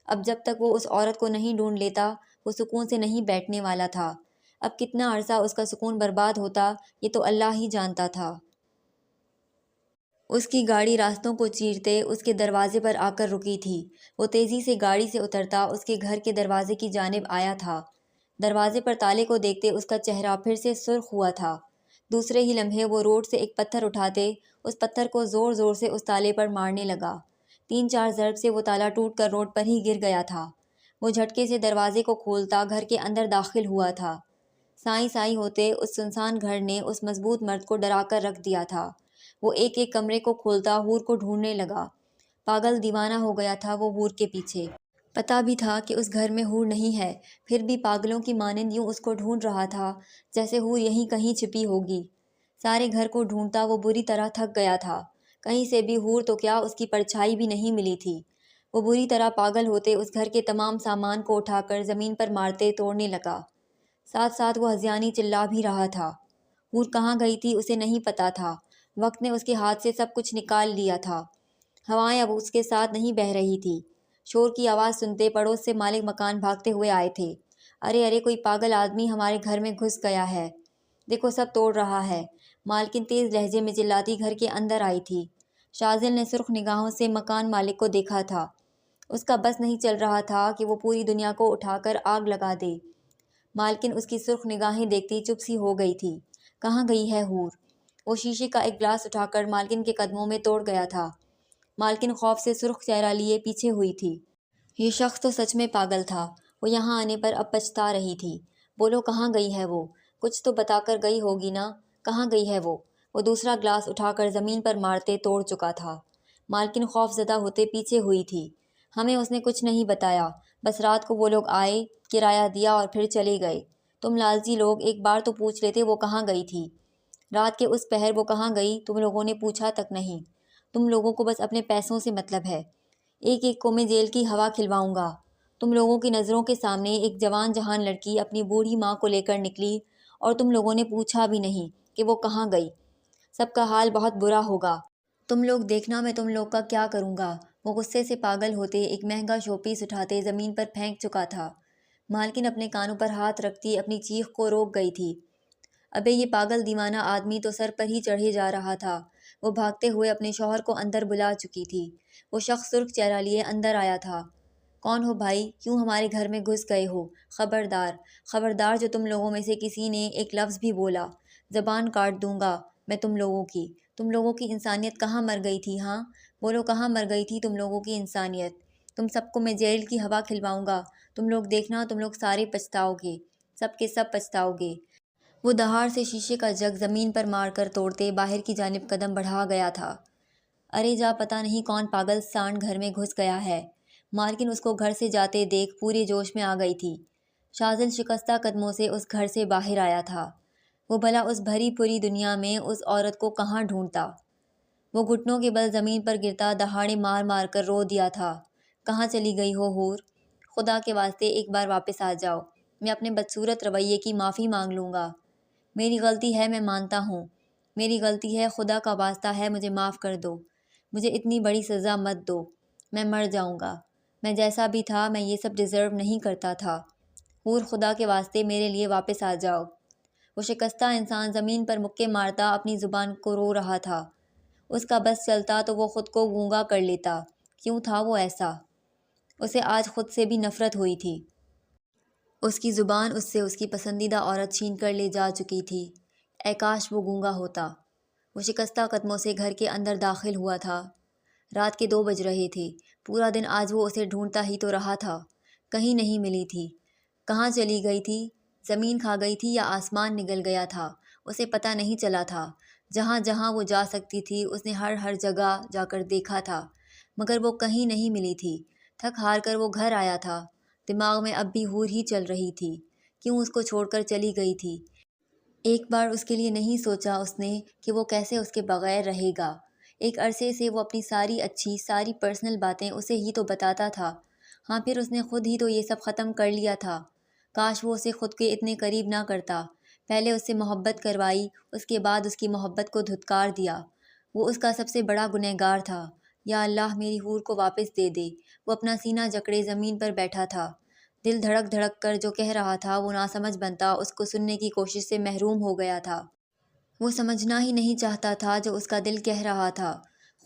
اب جب تک وہ اس عورت کو نہیں ڈھونڈ لیتا، وہ سکون سے نہیں بیٹھنے والا تھا۔ اب کتنا عرصہ اس کا سکون برباد ہوتا، یہ تو اللہ ہی جانتا تھا۔ اس کی گاڑی راستوں کو چیرتے اس کے دروازے پر آ کر رکی تھی۔ وہ تیزی سے گاڑی سے اترتا اس کے گھر کے دروازے کی جانب آیا تھا۔ دروازے پر تالے کو دیکھتے اس کا چہرہ پھر سے سرخ ہوا تھا۔ دوسرے ہی لمحے وہ روڈ سے ایک پتھر اٹھاتے اس پتھر کو زور زور سے اس تالے پر مارنے لگا۔ 3-4 ضرب سے وہ تالا ٹوٹ کر روڈ پر ہی گر گیا تھا۔ وہ جھٹکے سے دروازے کو کھولتا گھر کے اندر داخل ہوا تھا۔ سائیں سائیں ہوتے اس سنسان گھر نے اس مضبوط مرد کو ڈرا کر رکھ دیا تھا۔ وہ ایک ایک کمرے کو کھولتا حور کو ڈھونڈنے لگا۔ پاگل دیوانہ ہو گیا تھا وہ حور کے پیچھے۔ پتا بھی تھا کہ اس گھر میں حور نہیں ہے، پھر بھی پاگلوں کی مانند یوں اس کو ڈھونڈ رہا تھا جیسے حور یہیں کہیں چھپی ہوگی۔ سارے گھر کو ڈھونڈتا وہ بری طرح تھک گیا تھا۔ کہیں سے بھی حور تو کیا اس کی پرچھائی بھی نہیں ملی تھی۔ وہ بری طرح پاگل ہوتے اس گھر کے تمام سامان کو اٹھا کر زمین پر مارتے توڑنے لگا۔ ساتھ ساتھ وہ ہذیانی چلا بھی رہا تھا۔ حور کہاں گئی تھی اسے نہیں پتا تھا۔ وقت نے اس کے ہاتھ سے سب کچھ نکال لیا تھا۔ ہوائیں اب اس کے ساتھ نہیں بہہ رہی تھی۔ شور کی آواز سنتے پڑوس سے مالک مکان بھاگتے ہوئے آئے تھے۔ ارے ارے، کوئی پاگل آدمی ہمارے گھر میں گھس گیا ہے، دیکھو سب توڑ رہا ہے۔ مالکن تیز لہجے میں چلاتی گھر کے اندر آئی تھی۔ شازل نے سرخ نگاہوں سے مکان مالک کو دیکھا تھا۔ اس کا بس نہیں چل رہا تھا کہ وہ پوری دنیا کو اٹھا کر آگ لگا دے۔ مالکن اس کی سرخ نگاہیں دیکھتی چپ سی ہو گئی تھی۔ کہاں گئی ہے حور؟ وہ شیشے کا ایک گلاس اٹھا کر مالکن کے قدموں میں توڑ گیا تھا۔ مالکن خوف سے سرخ چہرہ لیے پیچھے ہوئی تھی۔ یہ شخص تو سچ میں پاگل تھا۔ وہ یہاں آنے پر اب پچھتا رہی تھی۔ بولو کہاں گئی ہے وہ؟ کچھ تو بتا کر گئی ہوگی نا، کہاں گئی ہے وہ؟ وہ دوسرا گلاس اٹھا کر زمین پر مارتے توڑ چکا تھا۔ مالکن خوف زدہ ہوتے پیچھے ہوئی تھی۔ ہمیں اس نے کچھ نہیں بتایا، بس رات کو وہ لوگ آئے، کرایہ دیا اور پھر چلے گئے۔ تم لالچی لوگ ایک بار تو پوچھ لیتے وہ کہاں گئی تھی۔ رات کے اس پہر وہ کہاں گئی تم لوگوں نے پوچھا تک نہیں۔ تم لوگوں کو بس اپنے پیسوں سے مطلب ہے۔ ایک ایک کو میں جیل کی ہوا کھلواؤں گا۔ تم لوگوں کی نظروں کے سامنے ایک جوان جہان لڑکی اپنی بوڑھی ماں کو لے کر نکلی اور تم لوگوں نے پوچھا بھی نہیں کہ وہ کہاں گئی۔ سب کا حال بہت برا ہوگا۔ تم لوگ دیکھنا میں تم لوگ کا کیا کروں گا۔ وہ غصے سے پاگل ہوتے ایک مہنگا شو پیس اٹھاتے زمین پر پھینک چکا تھا۔ مالکن اپنے کانوں پر ہاتھ رکھتی اپنی چیخ کو روک گئی تھی۔ ابے یہ پاگل دیوانہ آدمی تو سر پر ہی چڑھے جا رہا تھا۔ وہ بھاگتے ہوئے اپنے شوہر کو اندر بلا چکی تھی۔ وہ شخص سرخ چہرہ لیے اندر آیا تھا۔ کون ہو بھائی؟ کیوں ہمارے گھر میں گھس گئے ہو؟ خبردار، خبردار جو تم لوگوں میں سے کسی نے ایک لفظ بھی بولا، زبان کاٹ دوں گا میں تم لوگوں کی۔ تم لوگوں کی انسانیت کہاں مر گئی تھی؟ ہاں بولو کہاں مر گئی تھی تم لوگوں کی انسانیت؟ تم سب کو میں جیل کی ہوا کھلواؤں گا۔ تم لوگ دیکھنا، تم لوگ سارے پچھتاؤ گے، سب کے سب پچھتاؤ گے۔ وہ دہاڑ سے شیشے کا جگ زمین پر مار کر توڑتے باہر کی جانب قدم بڑھا گیا تھا۔ ارے جا، پتہ نہیں کون پاگل سانڈ گھر میں گھس گیا ہے۔ مالکن اس کو گھر سے جاتے دیکھ پورے جوش میں آ گئی تھی۔ شازل شکستہ قدموں سے اس گھر سے باہر آیا تھا۔ وہ بھلا اس بھری پوری دنیا میں اس عورت کو کہاں ڈھونڈتا؟ وہ گھٹنوں کے بل زمین پر گرتا دہاڑے مار مار کر رو دیا تھا۔ کہاں چلی گئی ہو حور؟ خدا کے واسطے ایک بار واپس آ جاؤ، میں اپنے بدصورت رویے کی معافی مانگ لوں گا۔ میری غلطی ہے، میں مانتا ہوں، میری غلطی ہے، خدا کا واسطہ ہے مجھے معاف کر دو۔ مجھے اتنی بڑی سزا مت دو، میں مر جاؤں گا۔ میں جیسا بھی تھا میں یہ سب ڈیزرو نہیں کرتا تھا۔ حور خدا کے واسطے میرے لیے واپس آ جاؤ۔ وہ شکستہ انسان زمین پر مکے مارتا اپنی زبان کو رو رہا تھا۔ اس کا بس چلتا تو وہ خود کو گونگا کر لیتا۔ کیوں تھا وہ ایسا؟ اسے آج خود سے بھی نفرت ہوئی تھی۔ اس کی زبان اس سے اس کی پسندیدہ عورت چھین کر لے جا چکی تھی۔ اے کاش وہ گونگا ہوتا۔ وہ شکستہ قدموں سے گھر کے اندر داخل ہوا تھا۔ رات کے 2 بج رہے تھے۔ پورا دن آج وہ اسے ڈھونڈتا ہی تو رہا تھا، کہیں نہیں ملی تھی۔ کہاں چلی گئی تھی؟ زمین کھا گئی تھی یا آسمان نگل گیا تھا؟ اسے پتہ نہیں چلا تھا۔ جہاں جہاں وہ جا سکتی تھی اس نے ہر جگہ جا کر دیکھا تھا، مگر وہ کہیں نہیں ملی تھی۔ تھک ہار کر وہ گھر آیا تھا۔ دماغ میں اب بھی ہور ہی چل رہی تھی، کیوں اس کو چھوڑ کر چلی گئی تھی۔ ایک بار اس کے لیے نہیں سوچا اس نے کہ وہ کیسے اس کے بغیر رہے گا۔ ایک عرصے سے وہ اپنی ساری اچھی ساری پرسنل باتیں اسے ہی تو بتاتا تھا۔ ہاں پھر اس نے خود ہی تو یہ سب ختم کر لیا تھا۔ کاش وہ اسے خود کے اتنے قریب نہ کرتا۔ پہلے اس سے محبت کروائی، اس کے بعد اس کی محبت کو دھتکار دیا۔ وہ اس کا سب سے بڑا گنہگار تھا۔ یا اللہ میری حور کو واپس دے دے۔ وہ اپنا سینہ جکڑے زمین پر بیٹھا تھا۔ دل دھڑک دھڑک کر جو کہہ رہا تھا وہ ناسمجھ بنتا اس کو سننے کی کوشش سے محروم ہو گیا تھا۔ وہ سمجھنا ہی نہیں چاہتا تھا جو اس کا دل کہہ رہا تھا۔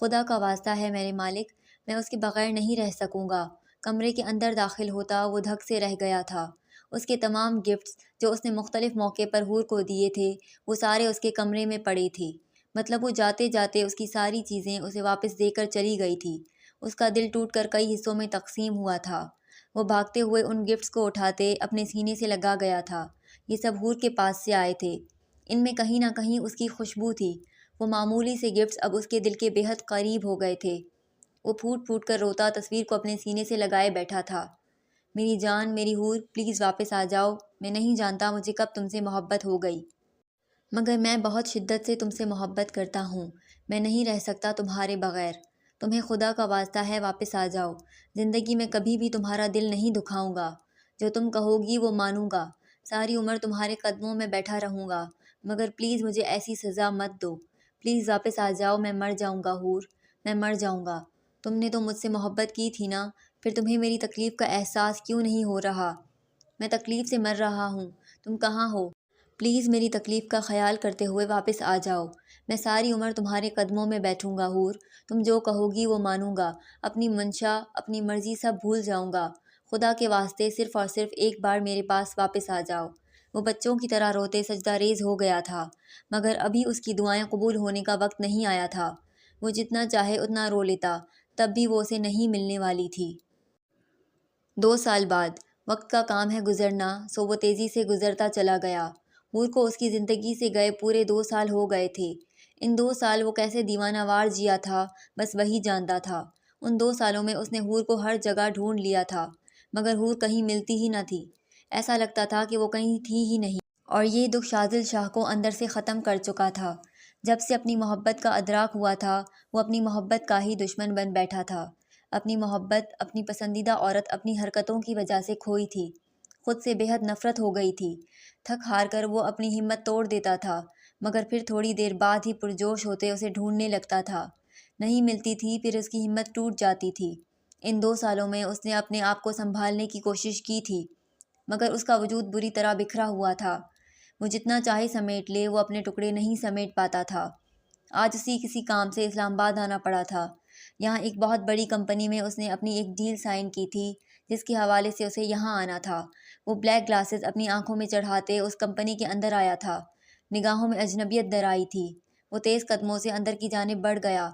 خدا کا واسطہ ہے میرے مالک، میں اس کے بغیر نہیں رہ سکوں گا۔ کمرے کے اندر داخل ہوتا وہ دھک سے رہ گیا تھا۔ اس کے تمام گفٹس جو اس نے مختلف موقع پر حور کو دیے تھے وہ سارے اس کے کمرے میں پڑے تھے۔ مطلب وہ جاتے جاتے اس کی ساری چیزیں اسے واپس دے کر چلی گئی تھی۔ اس کا دل ٹوٹ کر کئی حصوں میں تقسیم ہوا تھا۔ وہ بھاگتے ہوئے ان گفٹس کو اٹھاتے اپنے سینے سے لگا گیا تھا۔ یہ سب حور کے پاس سے آئے تھے۔ ان میں کہیں نہ کہیں اس کی خوشبو تھی۔ وہ معمولی سے گفٹس اب اس کے دل کے بے حد قریب ہو گئے تھے۔ وہ پھوٹ پھوٹ کر روتا تصویر کو اپنے سینے سے لگائے بیٹھا تھا۔ میری جان، میری حور، پلیز واپس آ جاؤ۔ میں نہیں جانتا مجھے کب تم سے محبت ہو گئی، مگر میں بہت شدت سے تم سے محبت کرتا ہوں۔ میں نہیں رہ سکتا تمہارے بغیر۔ تمہیں خدا کا واسطہ ہے واپس آ جاؤ۔ زندگی میں کبھی بھی تمہارا دل نہیں دکھاؤں گا۔ جو تم کہو گی وہ مانوں گا۔ ساری عمر تمہارے قدموں میں بیٹھا رہوں گا، مگر پلیز مجھے ایسی سزا مت دو۔ پلیز واپس آ جاؤ، میں مر جاؤں گا حور، میں مر جاؤں گا۔ تم نے تو مجھ سے محبت کی تھی نا، پھر تمہیں میری تکلیف کا احساس کیوں نہیں ہو رہا؟ میں تکلیف سے مر رہا ہوں، تم کہاں ہو؟ پلیز میری تکلیف کا خیال کرتے ہوئے واپس آ جاؤ۔ میں ساری عمر تمہارے قدموں میں بیٹھوں گا حور، تم جو کہو گی وہ مانوں گا۔ اپنی منشا، اپنی مرضی سب بھول جاؤں گا۔ خدا کے واسطے صرف اور صرف ایک بار میرے پاس واپس آ جاؤ۔ وہ بچوں کی طرح روتے سجدہ ریز ہو گیا تھا، مگر ابھی اس کی دعائیں قبول ہونے کا وقت نہیں آیا تھا۔ وہ جتنا چاہے اتنا رو لیتا، تب بھی وہ اسے نہیں ملنے والی تھی۔ 2 سال بعد، وقت کا کام ہے گزرنا، سو وہ تیزی سے گزرتا چلا گیا۔ حور کو اس کی زندگی سے گئے پورے 2 سال ہو گئے تھے۔ ان 2 سال وہ کیسے دیوانہ وار جیا تھا بس وہی جانتا تھا۔ ان 2 سالوں میں اس نے حور کو ہر جگہ ڈھونڈ لیا تھا، مگر حور کہیں ملتی ہی نہ تھی۔ ایسا لگتا تھا کہ وہ کہیں تھی ہی نہیں، اور یہ دکھ شاذل شاہ کو اندر سے ختم کر چکا تھا۔ جب سے اپنی محبت کا ادراک ہوا تھا وہ اپنی محبت کا ہی دشمن بن بیٹھا تھا۔ اپنی محبت، اپنی پسندیدہ عورت اپنی حرکتوں کی وجہ سے کھوئی تھی۔ خود سے بے حد نفرت ہو گئی تھی۔ تھک ہار کر وہ اپنی ہمت توڑ دیتا تھا، مگر پھر تھوڑی دیر بعد ہی پرجوش ہوتے اسے ڈھونڈنے لگتا تھا۔ نہیں ملتی تھی، پھر اس کی ہمت ٹوٹ جاتی تھی۔ ان 2 سالوں میں اس نے اپنے آپ کو سنبھالنے کی کوشش کی تھی، مگر اس کا وجود بری طرح بکھرا ہوا تھا۔ وہ جتنا چاہے سمیٹ لے، وہ اپنے ٹکڑے نہیں سمیٹ پاتا تھا۔ آج اسی کسی کام سے اسلام آباد آنا پڑا تھا۔ یہاں ایک بہت بڑی کمپنی میں اس نے اپنی ایک ڈیل سائن کی تھی، جس کے حوالے سے اسے یہاں آنا تھا۔ وہ بلیک گلاسز اپنی آنکھوں میں چڑھاتے اس کمپنی کے اندر آیا تھا۔ نگاہوں میں اجنبیت در آئی تھی۔ وہ تیز قدموں سے اندر کی جانب بڑھ گیا۔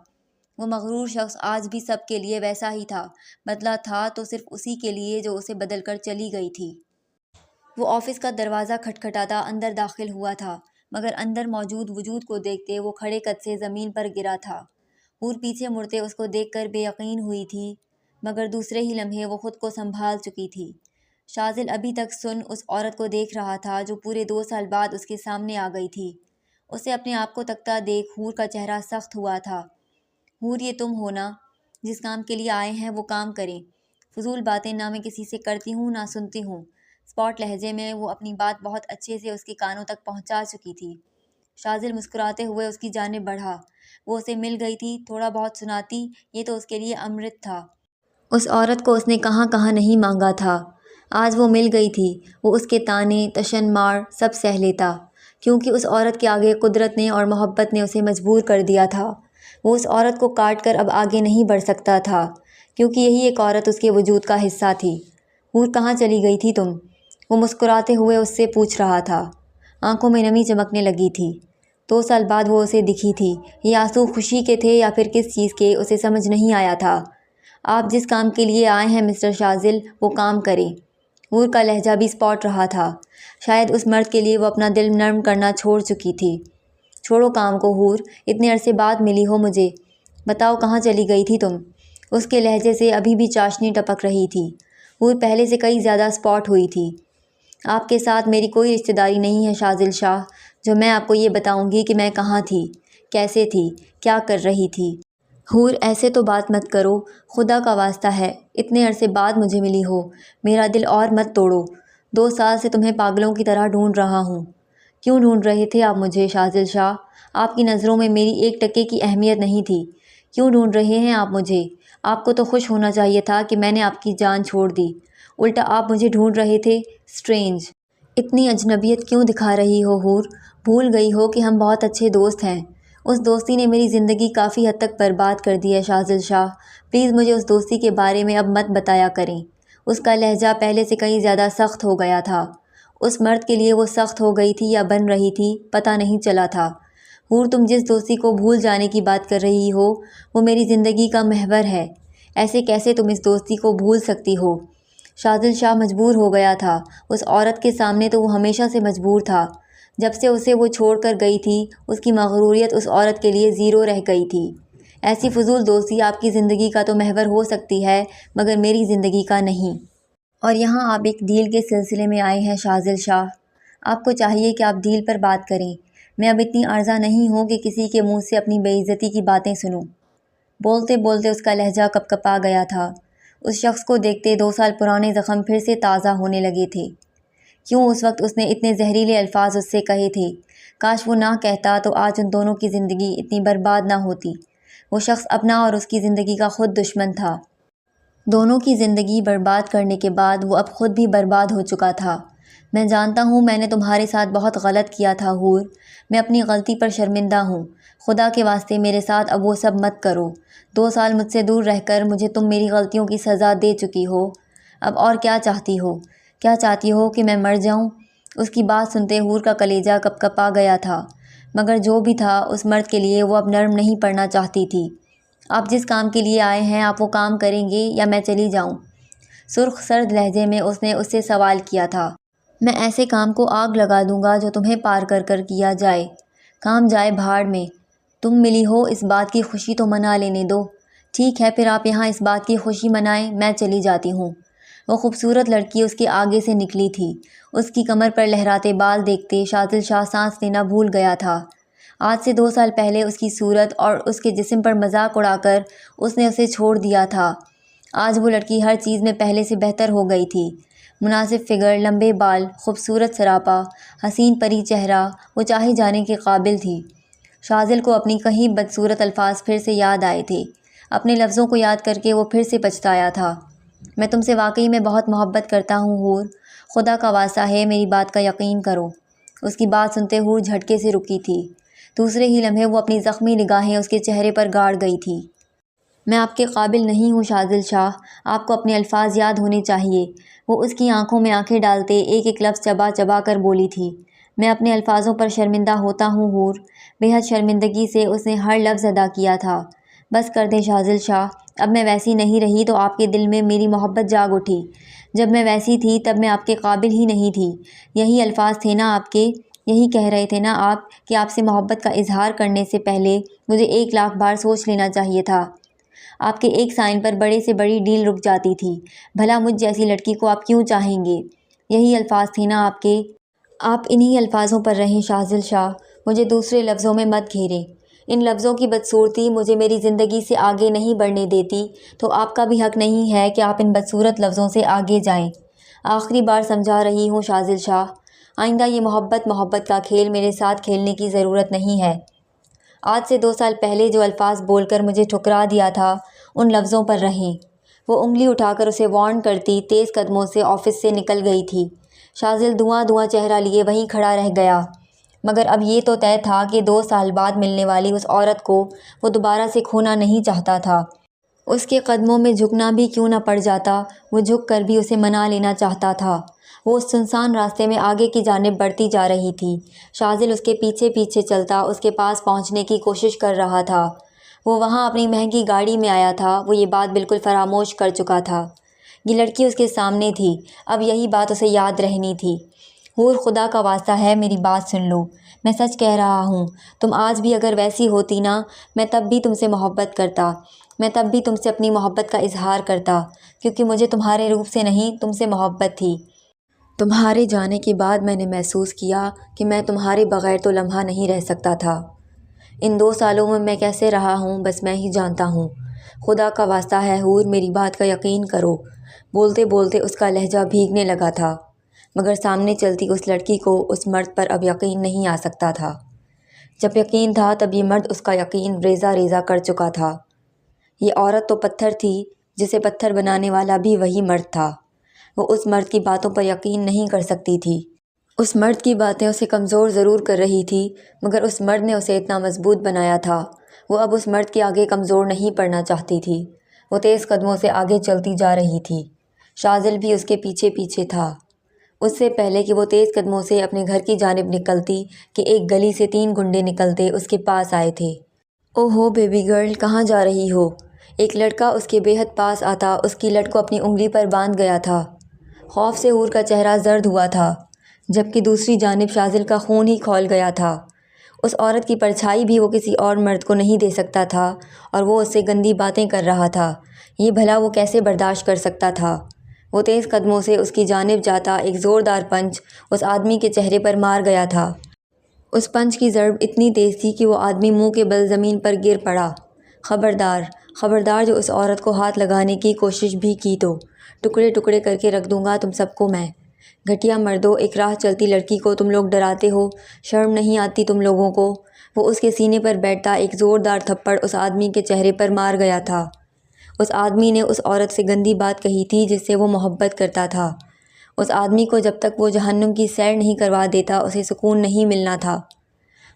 وہ مغرور شخص آج بھی سب کے لیے ویسا ہی تھا، بدلا تھا تو صرف اسی کے لیے جو اسے بدل کر چلی گئی تھی۔ وہ آفس کا دروازہ کھٹکھٹاتا اندر داخل ہوا تھا، مگر اندر موجود وجود کو دیکھتے وہ کھڑے قد سے زمین پر گرا تھا۔ حور پیچھے مڑتے اس کو دیکھ کر بے یقین ہوئی تھی، مگر دوسرے ہی لمحے وہ خود کو سنبھال چکی تھی۔ شاذل ابھی تک سن اس عورت کو دیکھ رہا تھا جو پورے 2 سال بعد اس کے سامنے آ گئی تھی۔ اسے اپنے آپ کو تکتا دیکھ حور کا چہرہ سخت ہوا تھا۔ حور، یہ تم ہو نا؟ جس کام کے لیے آئے ہیں وہ کام کریں۔ فضول باتیں نہ میں کسی سے کرتی ہوں نہ سنتی ہوں۔ اسپاٹ لہجے میں وہ اپنی بات بہت اچھے سے اس کے کانوں تک پہنچا چکی تھی۔ شاذل مسکراتے ہوئے اس کی جانب بڑھا۔ وہ اسے مل گئی تھی، تھوڑا بہت سناتی، یہ تو اس کے لیے امرت تھا۔ اس عورت کو اس نے کہاں کہاں نہیں مانگا تھا۔ آج وہ مل گئی تھی۔ وہ اس کے طعنے، تشن مار سب سہ لیتا، کیونکہ اس عورت کے آگے قدرت نے اور محبت نے اسے مجبور کر دیا تھا۔ وہ اس عورت کو کاٹ کر اب آگے نہیں بڑھ سکتا تھا، کیونکہ یہی ایک عورت اس کے وجود کا حصہ تھی۔ حور، کہاں چلی گئی تھی تم؟ وہ مسکراتے ہوئے اس سے پوچھ رہا تھا۔ آنکھوں میں نمی چمکنے لگی تھی۔ 2 سال بعد وہ اسے دکھی تھی۔ یہ آنسو خوشی کے تھے یا پھر کس چیز کے، اسے سمجھ نہیں آیا تھا۔ آپ جس کام کے لیے آئے ہیں مسٹر شاذل، وہ کام کریں۔ حور کا لہجہ بھی اسپاٹ رہا تھا۔ شاید اس مرد کے لیے وہ اپنا دل نرم کرنا چھوڑ چکی تھی۔ چھوڑو کام کو حور، اتنے عرصے بعد ملی ہو مجھے، بتاؤ کہاں چلی گئی تھی تم؟ اس کے لہجے سے ابھی بھی چاشنی ٹپک رہی تھی۔ حور پہلے سے کئی زیادہ اسپاٹ ہوئی تھی۔ آپ کے ساتھ میری کوئی رشتہ داری نہیں ہے شاذل شاہ، جو میں آپ کو یہ بتاؤں گی کہ میں کہاں تھی، کیسے تھی، کیا کر رہی تھی۔ حور ایسے تو بات مت کرو، خدا کا واسطہ ہے، اتنے عرصے بعد مجھے ملی ہو، میرا دل اور مت توڑو۔ 2 سال سے تمہیں پاگلوں کی طرح ڈھونڈ رہا ہوں۔ کیوں ڈھونڈ رہے تھے آپ مجھے شاذل شاہ؟ آپ کی نظروں میں میری 1 ٹکے کی اہمیت نہیں تھی۔ کیوں ڈھونڈ رہے ہیں آپ مجھے؟ آپ کو تو خوش ہونا چاہیے تھا کہ میں نے آپ کی جان چھوڑ دی، الٹا آپ مجھے ڈھونڈ رہے تھے۔ اسٹرینج، اتنی اجنبیت کیوں دکھا رہی ہو حور؟ بھول گئی ہو کہ ہم بہت اچھے دوست ہیں؟ اس دوستی نے میری زندگی کافی حد تک برباد کر دی ہے شاذل شاہ، پلیز مجھے اس دوستی کے بارے میں اب مت بتایا کریں۔ اس کا لہجہ پہلے سے کئی زیادہ سخت ہو گیا تھا۔ اس مرد کے لیے وہ سخت ہو گئی تھی یا بن رہی تھی، پتہ نہیں چلا تھا۔ حور تم جس دوستی کو بھول جانے کی بات کر رہی ہو، وہ میری زندگی کا محور ہے۔ ایسے کیسے تم اس دوستی کو بھول سکتی ہو؟ شاذل شاہ مجبور ہو گیا تھا۔ اس عورت کے سامنے تو وہ ہمیشہ سے مجبور تھا۔ جب سے اسے وہ چھوڑ کر گئی تھی، اس کی مغروریت اس عورت کے لیے زیرو رہ گئی تھی۔ ایسی فضول دوستی آپ کی زندگی کا تو محور ہو سکتی ہے، مگر میری زندگی کا نہیں۔ اور یہاں آپ ایک ڈیل کے سلسلے میں آئے ہیں شاذل شاہ۔ آپ کو چاہیے کہ آپ ڈیل پر بات کریں۔ میں اب اتنی عارضہ نہیں ہوں کہ کسی کے منہ سے اپنی بے عزتی کی باتیں سنوں۔ بولتے بولتے اس کا لہجہ کپکپا گیا تھا۔ اس شخص کو دیکھتے 2 سال پرانے زخم پھر سے تازہ ہونے لگے تھے۔ کیوں اس وقت اس نے اتنے زہریلے الفاظ اس سے کہے تھے؟ کاش وہ نہ کہتا تو آج ان دونوں کی زندگی اتنی برباد نہ ہوتی۔ وہ شخص اپنا اور اس کی زندگی کا خود دشمن تھا۔ دونوں کی زندگی برباد کرنے کے بعد وہ اب خود بھی برباد ہو چکا تھا۔ میں جانتا ہوں میں نے تمہارے ساتھ بہت غلط کیا تھا حور، میں اپنی غلطی پر شرمندہ ہوں۔ خدا کے واسطے میرے ساتھ اب وہ سب مت کرو۔ 2 سال مجھ سے دور رہ کر مجھے تم میری غلطیوں کی سزا دے چکی ہو، اب اور کیا چاہتی ہو؟ کیا چاہتی ہو کہ میں مر جاؤں؟ اس کی بات سنتے حور کا کلیجہ کپکپا گیا تھا، مگر جو بھی تھا اس مرد کے لیے وہ اب نرم نہیں پڑنا چاہتی تھی۔ آپ جس کام کے لیے آئے ہیں آپ وہ کام کریں گے یا میں چلی جاؤں؟ سرخ سرد لہجے میں اس نے اس سے سوال کیا تھا۔ میں ایسے کام کو آگ لگا دوں گا جو تمہیں پار کر کر کیا جائے۔ کام جائے بھاڑ میں۔ تم ملی ہو اس بات کی خوشی تو منا لینے دو۔ ٹھیک ہے پھر آپ یہاں اس بات کی خوشی منائیں، میں چلی جاتی ہوں۔ وہ خوبصورت لڑکی اس کے آگے سے نکلی تھی۔ اس کی کمر پر لہراتے بال دیکھتے شاذل شاہ سانس لینا بھول گیا تھا۔ آج سے 2 سال پہلے اس کی صورت اور اس کے جسم پر مذاق اڑا کر اس نے اسے چھوڑ دیا تھا۔ آج وہ لڑکی ہر چیز میں پہلے سے بہتر ہو گئی تھی۔ مناسب فگر، لمبے بال، خوبصورت سراپا، حسین پری چہرہ، وہ چاہے جانے کے قابل تھی۔ شاذل کو اپنی کہیں بدصورت الفاظ پھر سے یاد آئے تھے۔ اپنے لفظوں کو یاد کر کے وہ پھر سے پچھتایا تھا۔ میں تم سے واقعی میں بہت محبت کرتا ہوں حور، خدا کا واسطہ ہے میری بات کا یقین کرو۔ اس کی بات سنتے حور جھٹکے سے رکی تھی۔ دوسرے ہی لمحے وہ اپنی زخمی نگاہیں اس کے چہرے پر گاڑ گئی تھی۔ میں آپ کے قابل نہیں ہوں شاذل شاہ، آپ کو اپنے الفاظ یاد ہونے چاہیے۔ وہ اس کی آنکھوں میں آنکھیں ڈالتے ایک ایک لفظ چبا چبا کر بولی تھی۔ میں اپنے الفاظوں پر شرمندہ ہوتا ہوں حور۔ بے حد شرمندگی سے اس نے ہر لفظ ادا کیا تھا۔ بس کر دیں شاذل شاہ، اب میں ویسی نہیں رہی تو آپ کے دل میں میری محبت جاگ اٹھی۔ جب میں ویسی تھی تب میں آپ کے قابل ہی نہیں تھی۔ یہی الفاظ تھے نا آپ کے؟ یہی کہہ رہے تھے نا آپ کہ آپ سے محبت کا اظہار کرنے سے پہلے مجھے 1 لاکھ بار سوچ لینا چاہیے تھا؟ آپ کے ایک سائن پر بڑے سے بڑی ڈیل رک جاتی تھی۔ بھلا مجھ جیسی لڑکی کو آپ کیوں چاہیں گے؟ یہی الفاظ تھے نا آپ کے؟ آپ انہی الفاظوں پر رہیں شاذل شاہ، مجھے دوسرے لفظوں میں مت گھیریں۔ ان لفظوں کی بدصورتی مجھے میری زندگی سے آگے نہیں بڑھنے دیتی، تو آپ کا بھی حق نہیں ہے کہ آپ ان بدصورت لفظوں سے آگے جائیں۔ آخری بار سمجھا رہی ہوں شاذل شاہ، آئندہ یہ محبت کا کھیل میرے ساتھ کھیلنے کی ضرورت نہیں ہے۔ آج سے 2 سال پہلے جو الفاظ بول کر مجھے ٹھکرا دیا تھا ان لفظوں پر رہیں۔ وہ انگلی اٹھا کر اسے وارن کرتی تیز قدموں سے آفس سے نکل گئی تھی۔ شاذل دھواں چہرہ لیے وہیں کھڑا رہ گیا، مگر اب یہ تو طے تھا کہ 2 سال بعد ملنے والی اس عورت کو وہ دوبارہ سے کھونا نہیں چاہتا تھا۔ اس کے قدموں میں جھکنا بھی کیوں نہ پڑ جاتا، وہ جھک کر بھی اسے منا لینا چاہتا تھا۔ وہ اس سنسان راستے میں آگے کی جانب بڑھتی جا رہی تھی۔ شاذل اس کے پیچھے پیچھے چلتا اس کے پاس پہنچنے کی کوشش کر رہا تھا۔ وہ وہاں اپنی مہنگی گاڑی میں آیا تھا، وہ یہ بات بالکل فراموش کر چکا تھا۔ یہ لڑکی اس کے سامنے تھی، اب یہی بات اسے یاد رہنی تھی۔ حور، خدا کا واسطہ ہے میری بات سن لو، میں سچ کہہ رہا ہوں۔ تم آج بھی اگر ویسی ہوتی نا، میں تب بھی تم سے محبت کرتا، میں تب بھی تم سے اپنی محبت کا اظہار کرتا، کیونکہ مجھے تمہارے روپ سے نہیں تم سے محبت تھی۔ تمہارے جانے کے بعد میں نے محسوس کیا کہ میں تمہارے بغیر تو لمحہ نہیں رہ سکتا تھا۔ ان 2 سالوں میں کیسے رہا ہوں بس میں ہی جانتا ہوں۔ خدا کا واسطہ ہے حور، میری بات کا یقین کرو۔ بولتے بولتے اس کا لہجہ بھیگنے لگا تھا، مگر سامنے چلتی اس لڑکی کو اس مرد پر اب یقین نہیں آ سکتا تھا۔ جب یقین تھا تب یہ مرد اس کا یقین ریزہ ریزہ کر چکا تھا۔ یہ عورت تو پتھر تھی، جسے پتھر بنانے والا بھی وہی مرد تھا۔ وہ اس مرد کی باتوں پر یقین نہیں کر سکتی تھی۔ اس مرد کی باتیں اسے کمزور ضرور کر رہی تھی، مگر اس مرد نے اسے اتنا مضبوط بنایا تھا۔ وہ اب اس مرد کے آگے کمزور نہیں پڑنا چاہتی تھی۔ وہ تیز قدموں سے آگے چلتی جا رہی تھی۔ شاذل بھی اس کے پیچھے پیچھے تھا۔ اس سے پہلے کہ وہ تیز قدموں سے اپنے گھر کی جانب نکلتی کہ ایک گلی سے 3 گنڈے نکلتے اس کے پاس آئے تھے۔ اوہو بیبی گرل، کہاں جا رہی ہو؟ ایک لڑکا اس کے بے حد پاس آتا اس کی لٹ کو اپنی انگلی پر باندھ گیا تھا۔ خوف سے حور کا چہرہ زرد ہوا تھا، جبکہ دوسری جانب شاذل کا خون ہی کھول گیا تھا۔ اس عورت کی پرچھائی بھی وہ کسی اور مرد کو نہیں دے سکتا تھا، اور وہ اس سے گندی باتیں کر رہا تھا۔ یہ بھلا وہ کیسے برداشت کر سکتا تھا؟ وہ تیز قدموں سے اس کی جانب جاتا ایک زوردار پنچ اس آدمی کے چہرے پر مار گیا تھا۔ اس پنچ کی ضرب اتنی تیز تھی کہ وہ آدمی منہ کے بل زمین پر گر پڑا۔ خبردار، خبردار، جو اس عورت کو ہاتھ لگانے کی کوشش بھی کی تو ٹکڑے ٹکڑے کر کے رکھ دوں گا تم سب کو میں۔ گھٹیا مردو، ایک راہ چلتی لڑکی کو تم لوگ ڈراتے ہو، شرم نہیں آتی تم لوگوں کو؟ وہ اس کے سینے پر بیٹھتا ایک زوردار تھپڑ اس آدمی کے چہرے پر مار گیا تھا۔ اس آدمی نے اس عورت سے گندی بات کہی تھی جس سے وہ محبت کرتا تھا۔ اس آدمی کو جب تک وہ جہنم کی سیر نہیں کروا دیتا اسے سکون نہیں ملنا تھا۔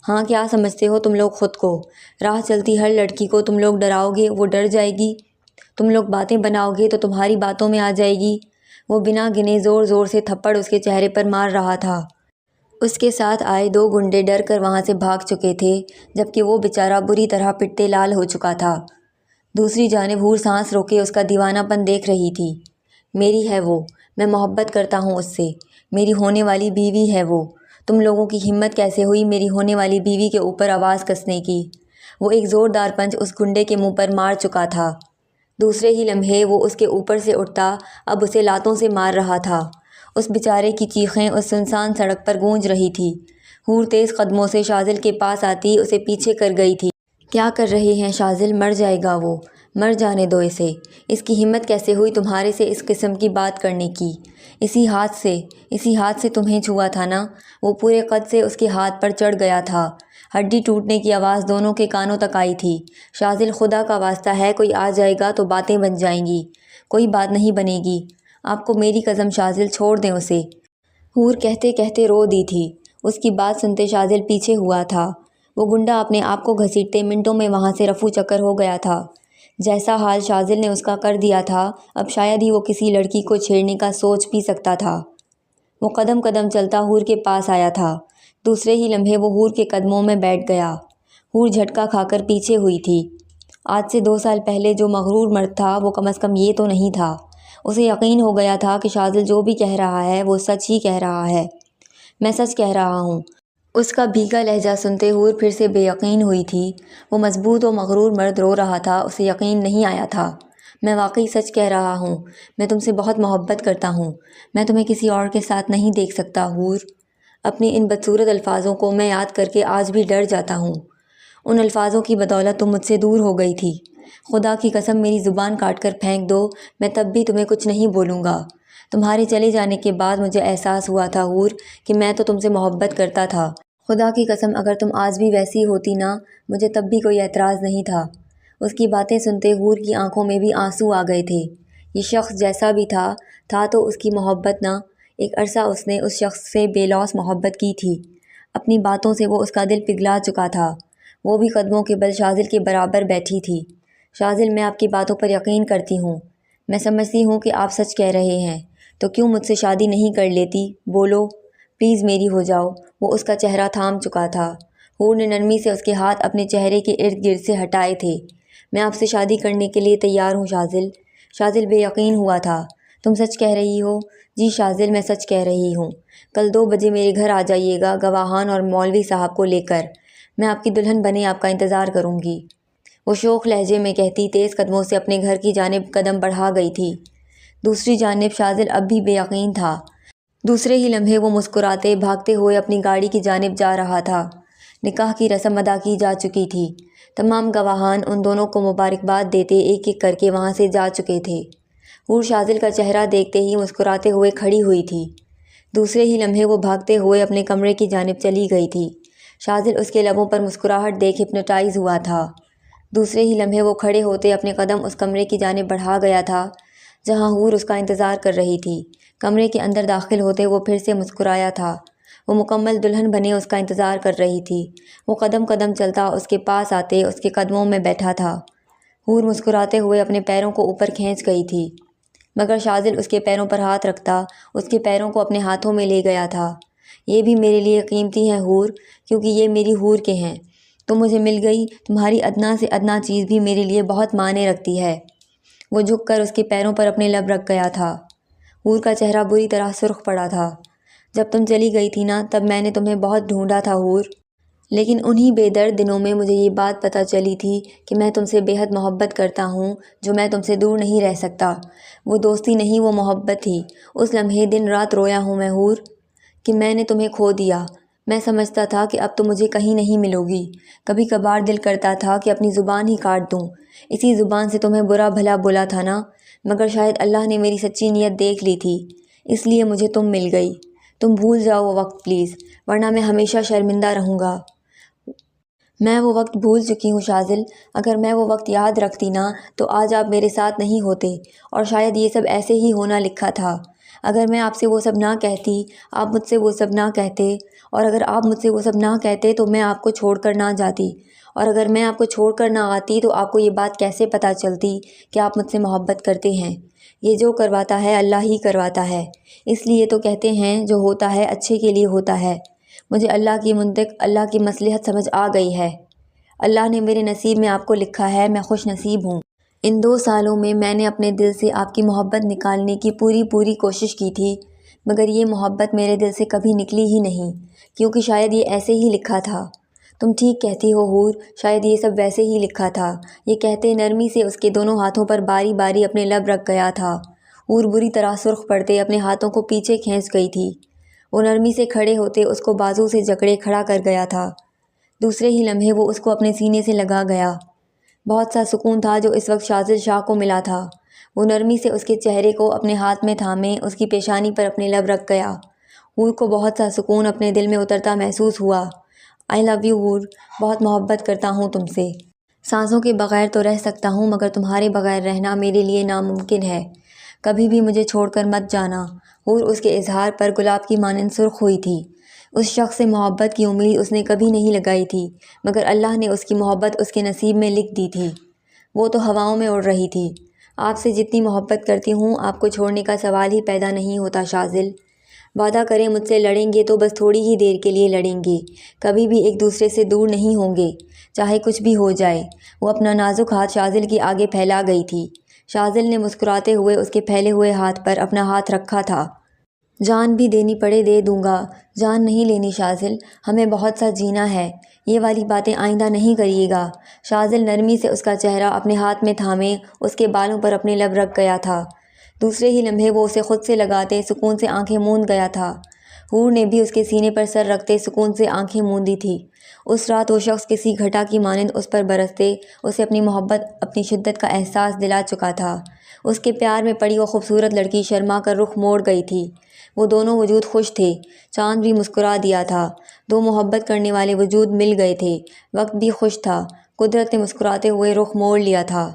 ہاں، کیا سمجھتے ہو تم لوگ خود کو؟ راہ چلتی ہر لڑکی کو تم لوگ ڈراؤ گے، وہ ڈر جائے گی؟ تم لوگ باتیں بناؤ گے تو تمہاری باتوں میں آ جائے گی؟ وہ بنا گنے زور زور سے تھپڑ اس کے چہرے پر مار رہا تھا۔ اس کے ساتھ آئے 2 گنڈے ڈر کر وہاں سے بھاگ چکے تھے، جبکہ وہ بیچارہ بری طرح پٹے لال ہو چکا تھا۔ دوسری جانب حور سانس روکے اس کا دیوانہ پن دیکھ رہی تھی۔ میری ہے وہ، میں محبت کرتا ہوں اس سے، میری ہونے والی بیوی ہے وہ۔ تم لوگوں کی ہمت کیسے ہوئی میری ہونے والی بیوی کے اوپر آواز کسنے کی؟ وہ ایک زوردار پنچ اس گنڈے کے منہ پر مار چکا تھا۔ دوسرے ہی لمحے وہ اس کے اوپر سے اٹھتا اب اسے لاتوں سے مار رہا تھا۔ اس بیچارے کی چیخیں اس سنسان سڑک پر گونج رہی تھی۔ حور تیز قدموں سے شاذل کے پاس آتی اسے پیچھے کر گئی تھی۔ کیا کر رہے ہیں شاذل؟ مر جائے گا وہ، مر جانے دو اسے۔ اس کی ہمت کیسے ہوئی تمہارے سے اس قسم کی بات کرنے کی؟ اسی ہاتھ سے تمہیں چھوا تھا نا؟ وہ پورے قد سے اس کے ہاتھ پر چڑھ گیا تھا۔ ہڈی ٹوٹنے کی آواز دونوں کے کانوں تک آئی تھی۔ شاذل، خدا کا واسطہ ہے کوئی آ جائے گا تو باتیں بن جائیں گی۔ کوئی بات نہیں بنے گی، آپ کو میری قسم شاذل، چھوڑ دیں اسے۔ حور کہتے کہتے رو دی تھی۔ اس کی بات سنتے شاذل پیچھے ہوا تھا۔ وہ گنڈا اپنے آپ کو گھسیٹتے منٹوں میں وہاں سے رفو چکر ہو گیا تھا۔ جیسا حال شاذل نے اس کا کر دیا تھا، اب شاید ہی وہ کسی لڑکی کو چھیڑنے کا سوچ بھی سکتا تھا۔ وہ قدم قدم چلتا حور کے پاس آیا تھا۔ دوسرے ہی لمحے وہ حور کے قدموں میں بیٹھ گیا۔ حور جھٹکا کھا کر پیچھے ہوئی تھی۔ آج سے 2 سال پہلے جو مغرور مرد تھا وہ کم از کم یہ تو نہیں تھا۔ اسے یقین ہو گیا تھا کہ شاذل جو بھی کہہ رہا ہے وہ سچ ہی کہہ رہا ہے۔ میں سچ کہہ رہا ہوں۔ اس کا بھیگا لہجہ سنتے حور پھر سے بے یقین ہوئی تھی۔ وہ مضبوط و مغرور مرد رو رہا تھا، اسے یقین نہیں آیا تھا۔ میں واقعی سچ کہہ رہا ہوں، میں تم سے بہت محبت کرتا ہوں، میں تمہیں کسی اور کے ساتھ نہیں دیکھ سکتا حور۔ اپنے ان بدصورت الفاظوں کو میں یاد کر کے آج بھی ڈر جاتا ہوں۔ ان الفاظوں کی بدولت تم مجھ سے دور ہو گئی تھی۔ خدا کی قسم میری زبان کاٹ کر پھینک دو، میں تب بھی تمہیں کچھ نہیں بولوں گا۔ تمہارے چلے جانے کے بعد مجھے احساس ہوا تھا حور کہ میں تو تم سے محبت کرتا تھا۔ خدا کی قسم اگر تم آج بھی ویسی ہوتی نا، مجھے تب بھی کوئی اعتراض نہیں تھا۔ اس کی باتیں سنتے حور کی آنکھوں میں بھی آنسو آ گئے تھے۔ یہ شخص جیسا بھی تھا تو اس کی محبت نہ، ایک عرصہ اس نے اس شخص سے بے لوث محبت کی تھی۔ اپنی باتوں سے وہ اس کا دل پگھلا چکا تھا۔ وہ بھی قدموں کے بل شاذل کے برابر بیٹھی تھی۔ شاذل، میں آپ کی باتوں پر یقین کرتی ہوں، میں سمجھتی ہوں کہ آپ سچ کہہ رہے ہیں۔ تو کیوں مجھ سے شادی نہیں کر لیتی؟ بولو پلیز میری ہو جاؤ۔ وہ اس کا چہرہ تھام چکا تھا۔ حور نے نرمی سے اس کے ہاتھ اپنے چہرے کے ارد گرد سے ہٹائے تھے۔ میں آپ سے شادی کرنے کے لیے تیار ہوں شاذل۔ شاذل بے یقین ہوا تھا۔ تم سچ کہہ رہی ہو؟ جی شاذل میں سچ کہہ رہی ہوں۔ کل 2 بجے میرے گھر آ جائیے گا گواہان اور مولوی صاحب کو لے کر۔ میں آپ کی دلہن بنے آپ کا انتظار کروں گی۔ وہ شوخ لہجے میں کہتی تیز قدموں سے اپنے گھر کی جانب قدم بڑھا گئی تھی۔ دوسری جانب شاذل اب بھی بے یقین تھا۔ دوسرے ہی لمحے وہ مسکراتے بھاگتے ہوئے اپنی گاڑی کی جانب جا رہا تھا۔ نکاح کی رسم ادا کی جا چکی تھی۔ تمام گواہان ان دونوں کو مبارکباد دیتے ایک ایک کر کے وہاں سے جا چکے تھے۔ حور شاذل کا چہرہ دیکھتے ہی مسکراتے ہوئے کھڑی ہوئی تھی۔ دوسرے ہی لمحے وہ بھاگتے ہوئے اپنے کمرے کی جانب چلی گئی تھی۔ شاذل اس کے لبوں پر مسکراہٹ دیکھ ہپنوٹائز ہوا تھا۔ دوسرے ہی لمحے وہ کھڑے ہوتے اپنے قدم اس کمرے کی جانب بڑھا گیا تھا جہاں حور اس کا انتظار کر رہی تھی۔ کمرے کے اندر داخل ہوتے وہ پھر سے مسکرایا تھا۔ وہ مکمل دلہن بنے اس کا انتظار کر رہی تھی۔ وہ قدم قدم چلتا اس کے پاس آتے اس کے قدموں میں بیٹھا تھا۔ حور مسکراتے ہوئے اپنے پیروں کو اوپر کھینچ گئی تھی مگر شاذل اس کے پیروں پر ہاتھ رکھتا اس کے پیروں کو اپنے ہاتھوں میں لے گیا تھا۔ یہ بھی میرے لیے قیمتی ہیں حور، کیونکہ یہ میری حور کے ہیں۔ تم مجھے مل گئی، تمہاری ادنا سے ادنا چیز بھی میرے لیے بہت معنی رکھتی ہے۔ وہ جھک کر اس کے پیروں پر اپنے لب رکھ گیا تھا۔ حور کا چہرہ بری طرح سرخ پڑا تھا۔ جب تم چلی گئی تھی نا تب میں نے تمہیں بہت ڈھونڈا تھا حور، لیکن انہی بے درد دنوں میں مجھے یہ بات پتہ چلی تھی کہ میں تم سے بے حد محبت کرتا ہوں جو میں تم سے دور نہیں رہ سکتا۔ وہ دوستی نہیں وہ محبت تھی۔ اس لمحے دن رات رویا ہوں میں حور کہ میں نے تمہیں کھو دیا۔ میں سمجھتا تھا کہ اب تم مجھے کہیں نہیں ملو گی۔ کبھی کبھار دل کرتا تھا کہ اپنی زبان ہی کاٹ دوں۔ اسی زبان سے تمہیں برا بھلا بولا تھا نا، مگر شاید اللہ نے میری سچی نیت دیکھ لی تھی، اس لیے مجھے تم مل گئی۔ تم بھول جاؤ وہ وقت پلیز، ورنہ میں ہمیشہ شرمندہ رہوں گا۔ میں وہ وقت بھول چکی ہوں شاذل۔ اگر میں وہ وقت یاد رکھتی نا تو آج آپ میرے ساتھ نہیں ہوتے اور شاید یہ سب ایسے ہی ہونا لکھا تھا۔ اگر میں آپ سے وہ سب نہ کہتی، آپ مجھ سے وہ سب نہ کہتے، اور اگر آپ مجھ سے وہ سب نہ کہتے تو میں آپ کو چھوڑ کر نہ جاتی، اور اگر میں آپ کو چھوڑ کر نہ آتی تو آپ کو یہ بات کیسے پتہ چلتی کہ آپ مجھ سے محبت کرتے ہیں؟ یہ جو کرواتا ہے اللہ ہی کرواتا ہے، اس لیے تو کہتے ہیں جو ہوتا ہے اچھے کے لیے ہوتا ہے۔ مجھے اللہ کی منطق، اللہ کی مصلحت سمجھ آ گئی ہے۔ اللہ نے میرے نصیب میں آپ کو لکھا ہے، میں خوش نصیب ہوں۔ ان 2 سالوں میں نے اپنے دل سے آپ کی محبت نکالنے کی پوری کوشش کی تھی، مگر یہ محبت میرے دل سے کبھی نکلی ہی نہیں، کیونکہ شاید یہ ایسے ہی لکھا تھا۔ تم ٹھیک کہتی ہو حور، شاید یہ سب ویسے ہی لکھا تھا۔ یہ کہتے نرمی سے اس کے دونوں ہاتھوں پر باری باری اپنے لب رکھ گیا تھا۔ حور بری طرح سرخ پڑتے اپنے ہاتھوں کو پیچھے کھینچ گئی تھی۔ وہ نرمی سے کھڑے ہوتے اس کو بازو سے جکڑے کھڑا کر گیا تھا۔ دوسرے ہی لمحے وہ اس کو اپنے سینے سے لگا گیا۔ بہت سا سکون تھا جو اس وقت شاذل شاہ کو ملا تھا۔ وہ نرمی سے اس کے چہرے کو اپنے ہاتھ میں تھامے اس کی پیشانی پر اپنے لب رکھ گیا۔ حور کو بہت سا سکون اپنے دل میں اترتا محسوس ہوا۔ آئی لو یو حور، بہت محبت کرتا ہوں تم سے۔ سانسوں کے بغیر تو رہ سکتا ہوں مگر تمہارے بغیر رہنا میرے لیے ناممکن ہے۔ کبھی بھی مجھے چھوڑ کر مت جانا۔ حور اس کے اظہار پر گلاب کی مانند سرخ ہوئی تھی۔ اس شخص سے محبت کی امید اس نے کبھی نہیں لگائی تھی، مگر اللہ نے اس کی محبت اس کے نصیب میں لکھ دی تھی۔ وہ تو ہواؤں میں اڑ رہی تھی۔ آپ سے جتنی محبت کرتی ہوں آپ کو چھوڑنے کا سوال ہی پیدا نہیں ہوتا شاذل۔ وعدہ کریں مجھ سے لڑیں گے تو بس تھوڑی ہی دیر کے لیے لڑیں گے، کبھی بھی ایک دوسرے سے دور نہیں ہوں گے، چاہے کچھ بھی ہو جائے۔ وہ اپنا نازک ہاتھ شاذل کے آگے پھیلا گئی تھی۔ شاذل نے مسکراتے ہوئے اس کے پھیلے ہوئے ہاتھ پر اپنا ہاتھ رکھا تھا۔ جان بھی دینی پڑے دے دوں گا۔ جان نہیں لینی شاذل، ہمیں بہت سا جینا ہے، یہ والی باتیں آئندہ نہیں کریے گا۔ شاذل نرمی سے اس کا چہرہ اپنے ہاتھ میں تھامے اس کے بالوں پر اپنے لب رکھ گیا تھا۔ دوسرے ہی لمحے وہ اسے خود سے لگاتے سکون سے آنکھیں موند گیا تھا۔ حور نے بھی اس کے سینے پر سر رکھتے سکون سے آنکھیں موندی تھی۔ اس رات وہ شخص کسی گھٹا کی مانند اس پر برستے اسے اپنی محبت اپنی شدت کا احساس دلا چکا تھا۔ اس کے پیار میں پڑی وہ خوبصورت لڑکی شرما کر رخ موڑ گئی تھی۔ وہ دونوں وجود خوش تھے۔ چاند بھی مسکرا دیا تھا۔ 2 محبت کرنے والے وجود مل گئے تھے۔ وقت بھی خوش تھا۔ قدرت نے مسکراتے ہوئے رخ موڑ لیا تھا۔